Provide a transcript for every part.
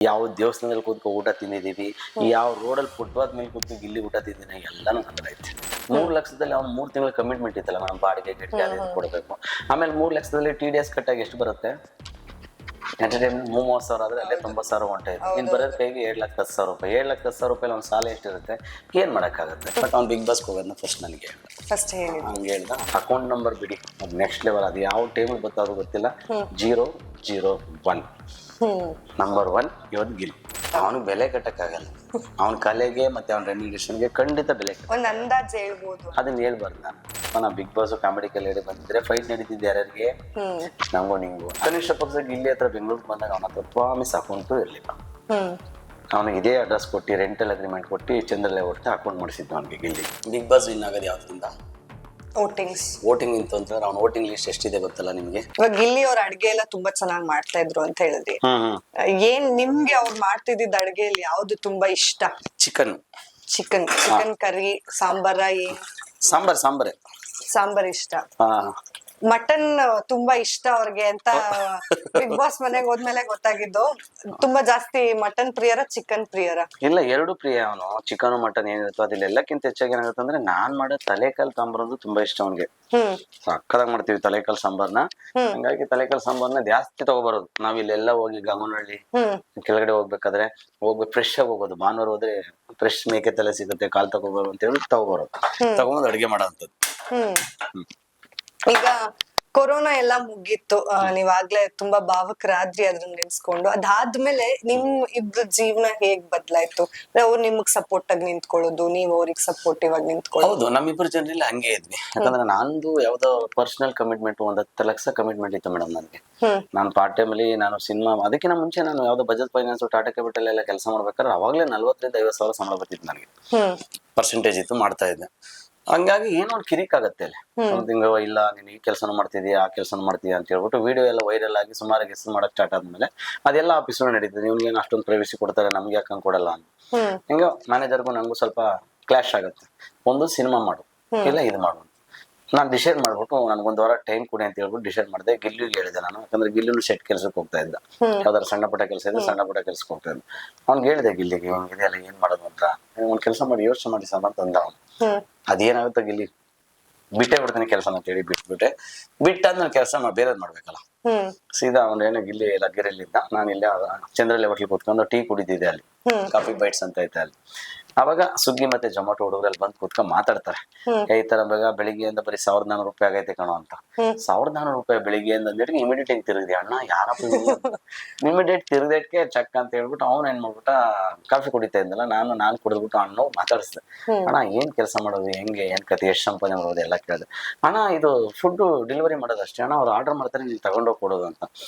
ಯಾವ ದೇವಸ್ಥಾನದಲ್ಲಿ ಕೂತ್ಕೊ ಊಟ ತಿಂದಿದೀವಿ, ಯಾವ ರೋಡಲ್ಲಿ ಫುಟ್ಪಾತ್ ಮೇಲೆ ಕೂತ್ಕೊ ಗಿಲ್ಲಿ ಊಟ ತಿಂದಿನ ಎಲ್ಲಾನು ನಂದೈತೆ. 3 ಲಕ್ಷದಲ್ಲಿ ಅವ್ನು 3 ತಿಂಗಳ ಕಮಿಟ್ಮೆಂಟ್ ಇತ್ತಲ್ಲ, ನಾನು ಬಾಡಿಗೆ ಗಿಟ್ಟಿಗೆ ಅದು ಕೊಡಬೇಕು. ಆಮೇಲೆ 3 ಲಕ್ಷದಲ್ಲಿ TDS ಕಟ್ಟಾಗಿ ಎಷ್ಟು ಬರುತ್ತೆ? ಎಂಟರ್ಟೈನ್ಮೆಂಟ್ 30,000 ಆದ್ರೆ ಅಲ್ಲೇ 90,000 ಹೊಂಟೆ ಇದೆ. ಇನ್ನು ಬರೋದ್ ಕೈಗೆ 7,10,000 ರೂಪಾಯಿ. 7,10,000 ರೂಪಾಯಿ ಅವ್ನ ಸಾಲ ಎಷ್ಟಿರುತ್ತೆ? ಏನ್ ಮಾಡೋಕ್ಕಾಗುತ್ತೆ? ಬಟ್ ಅವ್ನು ಬಿಗ್ ಬಾಸ್ಗೆ ಹೋಗೋದನ್ನ ಫಸ್ಟ್ ನನಗೆ ಫಸ್ಟ್ ಹೇಳಿ ಹಂಗೆ ಹೇಳ್ದ. ಅಕೌಂಟ್ ನಂಬರ್ ಬಿಡಿ, ಅದು ನೆಕ್ಸ್ಟ್ ಲೆವೆಲ್. ಅದು ಯಾವ ಟೇಬಲ್ ಗೊತ್ತಾದ್ರು ಗೊತ್ತಿಲ್ಲ. 001 ನಂಬರ್ 1 ಇವತ್ತು ಗಿಲ್. ಅವನಿಗೆ ಬೆಲೆ ಕಟ್ಟಕ್ಕಾಗಲ್ಲ. ಅವನ ಕಲೆಗೆ ಮತ್ತೆ ಅವನ ರೆಮ್ಯುನರೇಷನ್ಗೆ ಖಂಡಿತ ಬೆಲೆ ಒಂದ್ ಅಂದಾಜ್ ಹೇಳ್ಬೋದು. ಅದನ್ನ ಹೇಳ್ಬಾರ್ದು. ನಾನು ಬಿಗ್ ಬಾಸ್ ಕಾಮಿಡಿ ಕಲೆ ಬಂದಿದ್ರೆ ಫೈಟ್ ನಡೀತಿದ್ದೆ ಯಾರ್ಯಾರಿಗೆ, ನಂಗೋ ನಿಂಗು. ಕನಿಷ್ಠ ಪಕ್ಷ ಗಿಲ್ಲಿ ಹತ್ರ ಬೆಂಗಳೂರಿಗೆ ಬಂದಾಗ ಅವನ ಹತ್ರ ಪ್ರಾಮಿಸ್ ಅಕೌಂಟು ಇರಲಿಲ್ಲ. ಅವನಿಗೆ ಇದೇ ಅಡ್ರೆಸ್ ಕೊಟ್ಟು ರೆಂಟಲ್ ಅಗ್ರಿಮೆಂಟ್ ಕೊಟ್ಟು ಚಂದ್ರಲೆ ಹೊರತು ಅಕೌಂಟ್ ಮಾಡಿಸಿದ್ದು ಅವನಿಗೆ ಗಿಲ್ಲಿ. ಬಿಗ್ ಬಾಸ್ ವಿನ್ ಆಗೋದು ಯಾವ್ದ್ರಿಂದ? ವೋಟಿಂಗ್ ನಿಂತು ಅಂತಂದ್ರೆ ಅವ್ನ ವೋಟಿಂಗ್ ಲಿಸ್ಟ್ ಎಷ್ಟಿದೆ ಗೊತ್ತಲ್ಲ ನಿಮ್ಗೆ. ಇವಾಗ ಗಿಲ್ಲಿ ಅವ್ರ ಅಡ್ಗೆ ಎಲ್ಲ ತುಂಬಾ ಚೆನ್ನಾಗಿ ಮಾಡ್ತಾ ಇದ್ರು ಅಂತ ಹೇಳಿದ್ರಿ. ಏನ್ ನಿಮ್ಗೆ ಅವ್ರು ಮಾಡ್ತಿದ್ದ ಅಡ್ಗೆಯಲ್ಲಿ ಯಾವ್ದು ತುಂಬಾ ಇಷ್ಟ? ಚಿಕನ್ ಕರಿ, ಸಾಂಬಾರ? ಸಾಂಬಾರ್ ಇಷ್ಟ. ಮಟನ್ ತುಂಬಾ ಇಷ್ಟ ಅವ್ರಿಗೆ ಅಂತ ಬಿಗ್ ಬಾಸ್ ಮನೆಗೆ ಹೋದ್ಮೇಲೆ ಗೊತ್ತಾಗಿದ್ದು. ತುಂಬಾ ಜಾಸ್ತಿ ಮಟನ್ ಪ್ರಿಯರ ಚಿಕನ್ ಪ್ರಿಯರ? ಇಲ್ಲ, ಎರಡು ಪ್ರಿಯ. ಅವನು ಚಿಕನ್ ಮಟನ್ ಏನಿರುತ್ತೋ ಅದಿಲ್ಲ. ಎಲ್ಲಕ್ಕಿಂತ ಹೆಚ್ಚಾಗಿ ಏನಾಗುತ್ತೆ ಅಂದ್ರೆ ನಾನ್ ಮಾಡೋ ತಲೆಕಾಲ್ ಸಾಂಬಾರ್ ತುಂಬಾ ಇಷ್ಟ ಅವನಿಗೆ. ಸಕ್ಕದಾಗಿ ಮಾಡ್ತೀವಿ ತಲೆಕಾಲ್ ಸಾಂಬಾರ್ನ. ಹಂಗಾಗಿ ತಲೆಕಾಲ್ ಸಾಂಬಾರ್ನ ಜಾಸ್ತಿ ತಗೋಬರೋದು. ನಾವ್ ಇಲ್ಲೆಲ್ಲ ಹೋಗಿ ಗಮನಹಳ್ಳಿ ಕೆಳಗಡೆ ಹೋಗ್ಬೇಕಾದ್ರೆ ಫ್ರೆಶ್ ಆಗಿ ಹೋಗೋದು. ಭಾನುವಾರ ಹೋದ್ರೆ ಫ್ರೆಶ್ ಮೇಕೆ ತಲೆ ಸಿಗುತ್ತೆ, ಕಾಲ್ ತಗೋಬಾರು ಅಂತ ಹೇಳಿ ತಗೋಬರೋದು. ತಗೊಂಡ್ ಅಡ್ಗೆ ಮಾಡೋ ಅಂತದ್ದು. ಈಗ ಕೊರೋನಾ ಎಲ್ಲ ಮುಗೀತು, ನೀವಾಗ್ಲೇ ತುಂಬಾ ಭಾವಕರಾದ್ರಿ ಅದ್ರನ್ನ ನೆನ್ಸ್ಕೊಂಡು. ಅದಾದ್ಮೇಲೆ ನಿಮ್ ಇಬ್ರ ಜೀವನ ಹೇಗ್ ಬದ್ಲಾಯ್ತು? ಅವ್ರು ನಿಮಗ್ ಸಪೋರ್ಟ್ ಆಗಿ ನಿಂತ್ಕೊಳ್ಳೋದು, ನೀವ್ ಅವ್ರಿಗೆ ಸಪೋರ್ಟಿವ್ ಆಗಿ ನಿಂತ್ಕೊಳ್ಳೋದು? ಹೌದು, ನಮ್ಮಿಬ್ಬರು ಜನರಲ್ಲಿ ಹಂಗೆ ಇದ್ವಿ. ಯಾಕಂದ್ರೆ ನಂದು ಯಾವ್ದೋ ಪರ್ಸನಲ್ ಕಮಿಟ್ಮೆಂಟ್ 10 ಲಕ್ಷ ಕಮಿಟ್ಮೆಂಟ್ ಇತ್ತು ಮೇಡಮ್ ನನಗೆ. ನಾನು ಪಾರ್ಟ್ ಟೈಮ್ ಅಲ್ಲಿ ನಾನು ಸಿನಿಮಾ, ಅದಕ್ಕಿಂತ ಮುಂಚೆ ನಾನು ಯಾವ್ದೋ ಬಜಾಜ್ ಫೈನಾನ್ಸ್, ಟಾಟಾ ಕ್ಯಾಪಿಟಲ್ ಎಲ್ಲ ಕೆಲಸ ಮಾಡ್ಬೇಕಾದ್ರೆ ಅವಾಗಲೇ 40,000-50,000 ಸಂಬಳ ಬರ್ತಿತ್ತು ನನಗೆ. ಪರ್ಸೆಂಟೇಜ್ ಇತ್ತು, ಮಾಡ್ತಾ ಇದ್ದೆ. ಹಂಗಾಗಿ ಏನೋ ಒಂದು ಕಿರಿಕ್ ಆಗತ್ತೆ ಅಲ್ಲಿ. ತಿಂಗಳು ಇಲ್ಲ ನೀನ್ ಈ ಕೆಲಸನೂ ಮಾಡ್ತಿದ್ಯಾ, ಆ ಕೆಲಸನೂ ಮಾಡ್ತೀಯಾ ಅಂತ ಹೇಳ್ಬಿಟ್ಟು ವಿಡಿಯೋ ಎಲ್ಲ ವೈರಲ್ ಆಗಿ ಸುಮಾರು ಹೆಸರು ಮಾಡಕ್ ಸ್ಟಾರ್ಟ್ ಆದ್ಮೇಲೆ ಅದೆಲ್ಲ ಆಫೀಸಲ್ಲಿ ನಡೀತದೆ. ಇವ್ನಿಗೇನು ಅಷ್ಟೊಂದು ಪ್ರೈವಸಿ ಕೊಡ್ತಾರೆ, ನಮ್ಗೆ ಯಾಕಂಗ್ ಕೊಡಲ್ಲ ಅಂತ. ಹಿಂಗ ಮ್ಯಾನೇಜರ್ಗೂ ನಂಗೂ ಸ್ವಲ್ಪ ಕ್ಲಾಶ್ ಆಗುತ್ತೆ. ಒಂದು ಸಿನಿಮಾ ಮಾಡು, ಇಲ್ಲ ಇದು ಮಾಡು. ನಾನು ಡಿಸೈಡ್ ಮಾಡ್ಬಿಟ್ಟು ನನಗೊಂದು ವಾರ ಟೈಮ್ ಕೊಡಿ ಅಂತ ಹೇಳ್ಬಿಟ್ಟು ಡಿಸೈಡ್ ಮಾಡಿದೆ. ಗಿಲ್ಲಿಗೆ ಹೇಳಿದೆ ನಾನು, ಯಾಕಂದ್ರೆ ಗಿಲ್ಲಿನು ಸೆಟ್ ಕೆಲ್ಸಕ್ಕೆ ಹೋಗ್ತಾ ಇದ್ದ. ಯಾವ್ದಾರು ಸಣ್ಣ ಪುಟ್ಟ ಕೆಲಸ ಇದೆ, ಸಣ್ಣ ಪುಟ್ಟ ಕೆಲ್ಸಕ್ಕೆ ಹೋಗ್ತಾ ಇದ್ದ. ಅವ್ನಿಗೆ ಹೇಳಿದೆ ಗಿಲ್ಲಿಗೆ, ಹಿಂಗಿದೆ ಅಲ್ಲ ಏನ್ ಮಾಡೋದು ಅಂತ. ಒಂದ್ ಕೆಲಸ ಮಾಡಿ ಯೋಚನೆ ಮಾಡಿ ಸಾಮ ಅಂತ ಅಂದ ಅವನು. ಅದೇನಾಗುತ್ತೆ ಗಿಲ್ಲಿ ಬಿಟ್ಟೇ ಬಿಡ್ತಾನೆ ಕೆಲಸ ಅಂತ ಹೇಳಿ ಬಿಟ್ಟಾದ್ಮೇಲೆ ಕೆಲಸ ಬೇರೆದ್ ಮಾಡ್ಬೇಕಲ್ಲ. ಸೀದಾ ಅವ್ನ ಏನೋ ಗಿಲ್ಲಿ ಲಗ್ಗೆರೆಯಲ್ಲಿದ್ದ, ನಾನು ಇಲ್ಲೇ ಚಂದ್ರಲೆ ಹೋಟ್ಲಿಗೆ ಕೂತ್ಕೊಂಡು ಟೀ ಕುಡಿದಿದ್ದೆ ಅಲ್ಲಿ, ಕಾಫಿ ಬೈಟ್ಸ್ ಅಂತ ಐತೆ ಅಲ್ಲಿ. ಅವಾಗ ಸ್ವಿಗ್ಗಿ ಮತ್ತೆ ಜೊಮ್ಯಾಟೊ ಹುಡುಗರಲ್ಲಿ ಬಂದು ಕೂತ್ಕೊಂಡು ಮಾತಾಡ್ತಾರೆ. ಈ ತರ ಬೆಳಿಗ್ಗೆಯಿಂದ ಬರೀ 1,400 ರೂಪಾಯಿ ಆಗೈತೆ ಕಣೋ ಅಂತ. 1,400 ರೂಪಾಯಿ ಬೆಳಿಗ್ಗೆಯಿಂದ ಅಂದೇಟಿಗೆ ಇಮಿಡಿಯೇಟ್ ಆಗಿ ತಿರುಗಿದೆ. ಅಣ್ಣ ಯಾರಪ್ಪ ಇಮಿಡಿಯೇಟ್ ತಿರುಗದೇಟ್ಗೆ ಚಕ್ ಅಂತ ಹೇಳ್ಬಿಟ್ಟು ಅವ್ನು ಏನ್ ಮಾಡ್ಬಿಟ್ಟ, ಕಾಫಿ ಕುಡಿತಾ ಇದ್ದಲ್ಲ, ನಾನು ಕುಡಿದ್ಬಿಟ್ಟು ಅಣ್ಣ ಮಾತಾಡಿಸ್ದೆ. ಅಣ್ಣ ಏನ್ ಕೆಲಸ ಮಾಡೋದು, ಹೆಂಗೆ, ಏನ್ ಕತೆ, ಎಷ್ಟು ಸಂಪಾದನೆ ಮಾಡೋದು ಎಲ್ಲ ಕೇಳಿದೆ. ಅಣ್ಣ ಇದು ಫುಡ್ ಡೆಲಿವರಿ ಮಾಡೋದು ಅಷ್ಟೇ ಅಣ್ಣ, ಅವ್ರು ಆರ್ಡರ್ ಮಾಡ್ತಾರೆ, ನೀನ್ ತಗೊಂಡೋಗಿ ಕೊಡೋದು ಅಂತ.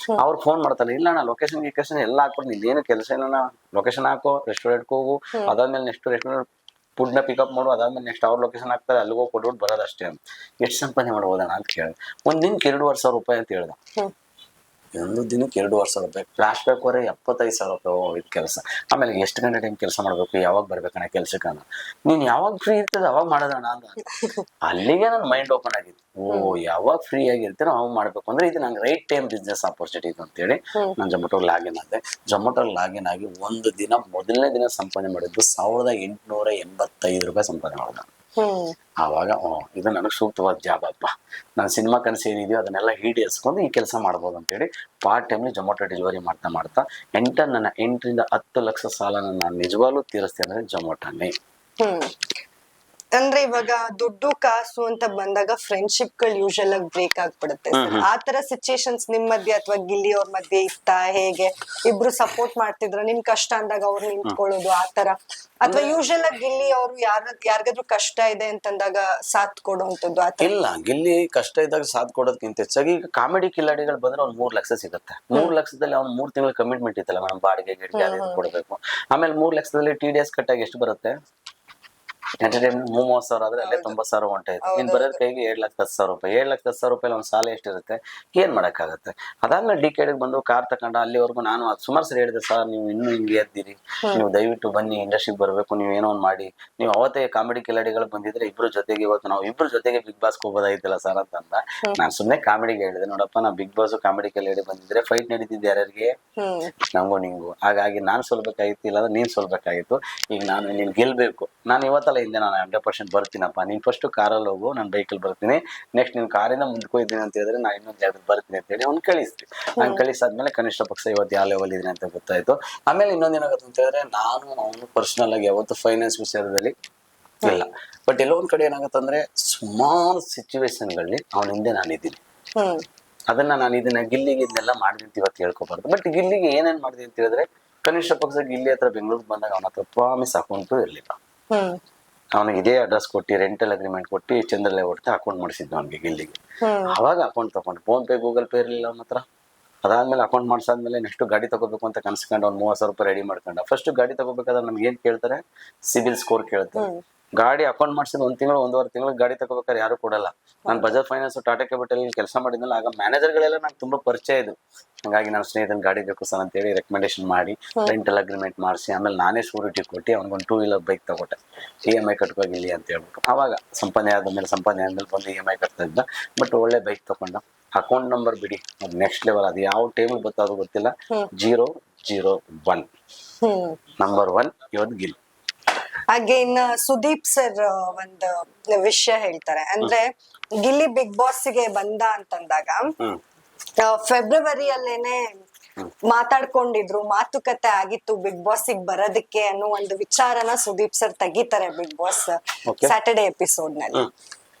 ಅವ್ರು ಫೋನ್ ಮಾಡ್ತಾರೆ, ಇಲ್ಲ ಅಣ್ಣ ಲೊಕೇಶನ್ ಎಲ್ಲ ಹಾಕ್ಬಿಟ್ಟು ನೀನೇನು ಕೆಲಸ ಇಲ್ಲ, ಲೊಕೇಶನ್ ಹಾಕೋ, ರೆಸ್ಟೋರೆಂಟ್ಗೆ ಹೋಗು, ಅದಾದ್ಮೇಲೆ ನೆಕ್ಸ್ಟ್ ರೆಸ್ಟೋರೆಂಟ್ ಫುಡ್ನ ಪಿಕಪ್ ಮಾಡು, ಅದಾದ್ಮೇಲೆ ನೆಕ್ಸ್ಟ್ ಅವ್ರ ಲೊಕೇಶನ್ ಹಾಕ್ತಾರೆ, ಅಲ್ಲಿಗೆ ಹೋಗಿ ಕೊಟ್ಬಿಟ್ಟು ಬರೋದು ಅಷ್ಟೇ ಅಂತ. ಎಷ್ಟು ಸಂಪಾದನೆ ಮಾಡ್ಬೋದಣ್ಣ ಅಂತ ಕೇಳಿದೆ. ಒಂದ್ ದಿನಕ್ಕೆ 2,500 ರೂಪಾಯಿ ಅಂತ ಹೇಳ್ದ. ಒಂದು ದಿನಕ್ಕೆ 2,500 ರೂಪಾಯಿ. ಫ್ಲಾಶ್ ಬ್ಯಾಕ್ ವರೆ 75,000 ರೂಪಾಯಿ ಹೋಗಿದ್ ಕೆಲಸ. ಆಮೇಲೆ ಎಷ್ಟು ಗಂಟೆ ಟೈಮ್ ಕೆಲಸ ಮಾಡ್ಬೇಕು, ಯಾವಾಗ ಬರ್ಬೇಕಣ್ಣ ಕೆಲ್ಸಕ್ಕೆ ಅಣ್ಣ, ನೀನ್ ಯಾವಾಗ ಫ್ರೀ ಇರ್ತದೆ ಅವಾಗ ಮಾಡೋದಣ್ಣ ಅಂತ. ಅಲ್ಲಿಗೆ ನನ್ನ ಮೈಂಡ್ ಓಪನ್ ಆಗಿತ್ತು. ಯಾವಾಗ ಫ್ರೀ ಆಗಿರ್ತೀನೋ ಅವಾಗ ಮಾಡ್ಬೇಕು ಅಂದ್ರೆ ಇದು ನಂಗೆ ರೈಟ್ ಟೈಮ್ ಬಿಸ್ನೆಸ್ ಆಪರ್ಚುನಿಟಿ ಅಂತೇಳಿ ನಾನು ಜೊಮ್ಯಾಟೋಗೆ ಲಾಗಿನ್ ಆದೆ. ಜೊಮ್ಯಾಟೋಗೆ ಲಾಗಿನ್ ಆಗಿ ಒಂದು ದಿನ, ಮೊದಲನೇ ದಿನ ಸಂಪಾದನೆ ಮಾಡಿದ್ದು 1,885 ರೂಪಾಯಿ ಸಂಪಾದನೆ ಮಾಡಿದ. ಆವಾಗ ಇದು ನನಗೆ ಸೂಕ್ತವಾದ ಜಾಬ್ ಅಪ್ಪ, ನಾನು ಸಿನಿಮಾ ಕನಸು ಏನಿದೆಯೋ ಅದನ್ನೆಲ್ಲ ಈಡೇರಿಸ್ಕೊಂಡು ಈ ಕೆಲಸ ಮಾಡ್ಬೋದು ಅಂತೇಳಿ ಪಾರ್ಟ್ ಟೈಮ್ಲಿ ಜೊಮ್ಯಾಟೊ ಡೆಲಿವರಿ ಮಾಡ್ತಾ ನನ್ನ 8-10 ಲಕ್ಷ ಸಾಲನ ನಾನು ನಿಜವಾಗ್ಲೂ ತೀರಿಸ್ತೇನೆ ಅಂದ್ರೆ ಜೊಮ್ಯಾಟೋನೇ. ಅಂದ್ರೆ ಇವಾಗ ದುಡ್ಡು ಕಾಸು ಅಂತ ಬಂದಾಗ ಫ್ರೆಂಡ್ಶಿಪ್ ಗಳು ಯೂಶಲ್ ಆಗಿ ಬ್ರೇಕ್ ಆಗ್ಬಿಡುತ್ತೆ. ಆತರ ಸಿಚುಯೇಷನ್ಸ್ ನಿಮ್ ಮಧ್ಯೆ ಅಥವಾ ಗಿಲ್ಲಿ ಅವ್ರ ಮಧ್ಯೆ ಇತ್ತಾ? ಹೇಗೆ ಇಬ್ರು ಸಪೋರ್ಟ್ ಮಾಡ್ತಿದ್ರ ನಿಮ್ ಕಷ್ಟ ಅಂದಾಗ ಅವ್ರು ನಿಂತ್ಕೊಳ್ಳೋದು ಆತರ? ಅಥವಾ ಯೂಶಲ್ ಆಗಿ ಗಿಲ್ಲಿ ಅವ್ರು ಯಾರಿಗಾದ್ರೂ ಕಷ್ಟ ಇದೆ ಅಂತಂದಾಗ ಸಾಥ್ ಕೊಡುವಂತದ್ದು ಆತರ? ಇಲ್ಲ, ಗಿಲ್ಲಿ ಕಷ್ಟ ಇದ್ದಾಗ ಸಾಥ್ ಕೊಡೋದಕ್ಕಿಂತ ಹೆಚ್ಚಾಗಿ ಈಗ ಕಾಮಿಡಿ ಕಿಲಾಡಿಗಳು ಬಂದ್ರೆ ಅವ್ನು 3 ಲಕ್ಷ ಸಿಗುತ್ತೆ. 3 ಲಕ್ಷದಲ್ಲಿ ಅವ್ನು 3 ತಿಂಗಳ ಕಮಿಟ್ಮೆಂಟ್ ಇತ್ತಲ್ಲ, ನಾನು ಬಾಡಿಗೆ ಗಿಡಿಗೆ ಅದು ಕೊಡಬೇಕು. ಆಮೇಲೆ 3 ಲಕ್ಷದಲ್ಲಿ TDS ಕಟ್ಟಾಗಿ ಎಷ್ಟು ಬರುತ್ತೆ? ಎಂಟರ್ಟೈನ್ಮೆಂಟ್ 30,000 ಆದ್ರೆ ಅಲ್ಲೇ 90,000 ಹೊಂಟಾಯ್ತು. ಇನ್ ಬರೋದ್ ಕೈಗೆ 7,10,000 ರೂಪಾಯಿ. 7,10,000 ರೂಪಾಯಿ ಒಂದು ಸಾಲ ಎಷ್ಟಿರುತ್ತೆ, ಏನ್ ಮಾಡಕ್ಕಾಗತ್ತೆ? ಅದಾದ್ಮೇಲೆ ಡಿಕೆಡಿಗೆ ಬಂದು ಕಾರ್ ತಕೊಂಡ. ಅಲ್ಲಿವರೆಗೂ ನಾನು ಅದು ಸುಮಾರು ಸರಿ ಹೇಳಿದೆ, ಸರ್ ನೀವು ಇನ್ನೂ ಹಿಂಗೆ ಎದ್ದಿರಿ, ನೀವು ದಯವಿಟ್ಟು ಬನ್ನಿ, ಇಂಡಸ್ಟ್ರಿಗೆ ಬರಬೇಕು, ನೀವು ಏನೋ ಒಂದು ಮಾಡಿ. ನೀವು ಅವತ್ತೇ ಕಾಮಿಡಿ ಕಿಲಾಡಿಗಳು ಬಂದಿದ್ರೆ ಇಬ್ರು ಜೊತೆಗೆ ಇವತ್ತು ನಾವು ಇಬ್ರು ಜೊತೆಗೆ ಬಿಗ್ ಬಾಸ್ ಹೋಗೋದಾಯ್ತಲ್ಲ ಸರ್ ಅಂತಂದ. ನಾನು ಸುಮ್ಮನೆ ಕಾಮಿಡಿಗೆ ಹೇಳಿದೆ, ನೋಡಪ್ಪ ನಾ ಬಿಗ್ ಬಾಸ್ ಕಾಮಿಡಿ ಕಿಲಾಡಿ ಬಂದಿದ್ರೆ ಫೈಟ್ ನಡೀತಿದ್ದೆ ಯಾರ್ಯಾರಿಗೆ, ನಂಗೂ ನಿಂಗು. ಹಾಗಾಗಿ ನಾನು ಸೋಲ್ಬೇಕಾಗಿತ್ತು, ಇಲ್ಲ ನೀನ್ ಸೋಲ್ಬೇಕಾಗಿತ್ತು. ಈಗ ನಾನು ನೀನ್ ಗೆಲ್ಬೇಕು. ನಾನು ಇವತ್ತಲ್ಲ ಹಿಂದೆ ನಾನು 100% ಬರ್ತೀನಪ್ಪ, ನೀನ್ ಫಸ್ಟ್ ಕಾರಲ್ಲಿ ಹೋಗು, ನಾನು ಬೈಕಲ್ಲಿ ಬರ್ತೀನಿ, ನೆಕ್ಸ್ಟ್ ನೀನ್ ಕಾರಿಂದ ಮುಂದಕ್ಕೆ ಹೋಗ್ತೀನಿ ಅಂತ ಹೇಳಿದ್ರೆ ನಾ ಇನ್ನೊಂದು ಜಾಗಕ್ಕೆ ಬರ್ತೀನಿ ಅಂತ ಹೇಳಿ ಅವ್ನು ಕಳಿಸ್ತೀವಿ. ಹಂಗೆ ಕಳಿಸಾದ್ಮೇಲೆ ಕನಿಷ್ಠ ಪಕ್ಷ ಇವತ್ತು ಯಾವ ಲೆವೆಲ್ ಇದೀನಿ ಅಂತ ಗೊತ್ತಾಯ್ತು. ಆಮೇಲೆ ಇನ್ನೊಂದೇನಾಗುತ್ತೆ ಅಂತ ಹೇಳಿದ್ರೆ, ನಾನು ಅವನು ಪರ್ಸನಲ್ ಆಗಿ ಯಾವತ್ತು ಫೈನಾನ್ಸ್ ವಿಷಯದಲ್ಲಿ ಇಲ್ಲ. ಬಟ್ ಎಲ್ಲೋ ಒಂದ್ ಕಡೆ ಏನಾಗುತ್ತಂದ್ರೆ, ಸುಮಾರು ಸಿಚುವೇಶನ್ಗಳಲ್ಲಿ ಅವನ ಹಿಂದೆ ನಾನಿದ್ದೀನಿ. ಅದನ್ನ ನಾನು ಇದನ್ನ ಗಿಲ್ಲಿಗೆ ಇದನ್ನೆಲ್ಲ ಮಾಡಿದಂತ ಇವತ್ತು ಹೇಳ್ಕೊಬಾರ್ದು. ಬಟ್ ಗಿಲ್ಲಿಗೆ ಏನೇನ್ ಮಾಡಿದೆ ಅಂತ ಹೇಳಿದ್ರೆ, ಕನಿಷ್ಠ ಪಕ್ಷ ಗಿಲ್ಲಿ ಹತ್ರ ಬೆಂಗಳೂರಿಗೆ ಬಂದಾಗ ಅವನ ಹತ್ರ ಪ್ರಾಮಿಸ್ ಅಕೌಂಟು ಇರ್ಲಿಲ್ಲ. ಅವನಿಗೆ ಇದೇ ಅಡ್ರೆಸ್ ಕೊಟ್ಟು ರೆಂಟಲ್ ಅಗ್ರಿಮೆಂಟ್ ಕೊಟ್ಟು ಚಂದ್ರಲೆ ಹೊಡ್ತಾ ಅಕೌಂಟ್ ಮಾಡಿಸಿದ್ದು ಅವನಿಗೆ ಗಿಲ್ಲಿಗೆ. ಅವಾಗ ಅಕೌಂಟ್ ತಗೊಂಡು ಫೋನ್ ಪೇ ಗೂಗಲ್ ಪೇ ಇರಲಿಲ್ಲ ಅವನ ಹತ್ರ. ಅದಾದ್ಮೇಲೆ ಅಕೌಂಟ್ ಮಾಡ್ಸಾದ್ಮೇಲೆ ನೆಕ್ಸ್ಟ್ ಗಾಡಿ ತಗೋಬೇಕು ಅಂತ ಕನ್ಸ್ಕೊಂಡು ಅವ್ನು 30,000 ರೂಪಾಯಿ ರೆಡಿ ಮಾಡ್ಕೊಂಡ. ಫಸ್ಟ್ ಗಾಡಿ ತಗೋಬೇಕಾದ್ರೆ ನಮ್ಗೆ ಏನ್ ಕೇಳ್ತಾರೆ, ಸಿಬಿಲ್ ಸ್ಕೋರ್ ಕೇಳ್ತಾರೆ. ಗಾಡಿ ಅಕೌಂಟ್ ಮಾಡಿಸಿದ 1 ತಿಂಗಳು 1.5 ತಿಂಗಳು ಗಾಡಿ ತಗೋಬೇಕಾದ್ರೆ ಯಾರು ಕೊಡಲ್ಲ. ನಾನು ಬಜಾಜ್ ಫೈನಾನ್ಸ್ ಟಾಟಾ ಕ್ಯಾಪಿಟಲ್ ಕೆಲಸ ಮಾಡಿದ್ನಲ್ಲ, ಆಗ ಮ್ಯಾನೇಜರ್ಗಳೆಲ್ಲ ನಂಗೆ ತುಂಬಾ ಪರಿಚಯ ಇದು. ಹಂಗಾಗಿ ನಾನು ಸ್ನೇಹಿತನ ಗಾಡಿ ಬೇಕು ಸರ್ ಅಂತ ಹೇಳಿ ರೆಕಮೆಂಡೇಶನ್ ಮಾಡಿ ರೆಂಟಲ್ ಅಗ್ರಿಮೆಂಟ್ ಮಾಡಿಸಿ, ಆಮೇಲೆ ನಾನೇ ಶೂರಿಟಿ ಕೊಟ್ಟು ಅವ್ನಿಗೊಂದು 2 ವೀಲರ್ ಬೈಕ್ ತಗೊಟ್ಟೆ. EMI ಕಟ್ಕೋಗಿಲ್ಲಿ ಅಂತ ಹೇಳ್ಬಿಟ್ಟು. ಆವಾಗ ಸಂಪಾದನೆ ಆದ್ಮೇಲೆ ಬಂದು EMI ಕಟ್ತಾ ಇದ್ದ. ಬಟ್ ಒಳ್ಳೆ ಬೈಕ್ ತಗೊಂಡ. ಅಕೌಂಟ್ ನಂಬರ್ ಬಿಡಿ, ಅದು ನೆಕ್ಸ್ಟ್ ಲೆವೆಲ್. ಅದು ಯಾವ ಟೈಮಿಗೆ ಗೊತ್ತಾದ್ರು ಗೊತ್ತಿಲ್ಲ. 001 ನಂಬರ್ 1 ಇವತ್ತು ಗಿಲ್. ಹಾಗೆ ಇನ್ನ ಸುದೀಪ್ ಸರ್ ಒಂದು ವಿಷಯ ಹೇಳ್ತಾರೆ, ಅಂದ್ರೆ ಗಿಲ್ಲಿ ಬಿಗ್ ಬಾಸ್ ಗೆ ಬಂದ ಅಂತಂದಾಗ ಫೆಬ್ರವರಿಯಲ್ಲೇನೆ ಮಾತಾಡ್ಕೊಂಡಿದ್ರು, ಮಾತುಕತೆ ಆಗಿತ್ತು ಬಿಗ್ ಬಾಸ್ ಗೆ ಬರೋದಕ್ಕೆ ಅನ್ನೋ ಒಂದು ವಿಚಾರನ ಸುದೀಪ್ ಸರ್ ತೆಗಿತಾರೆ ಬಿಗ್ ಬಾಸ್ ಸ್ಯಾಟರ್ಡೆ ಎಪಿಸೋಡ್ ನಲ್ಲಿ.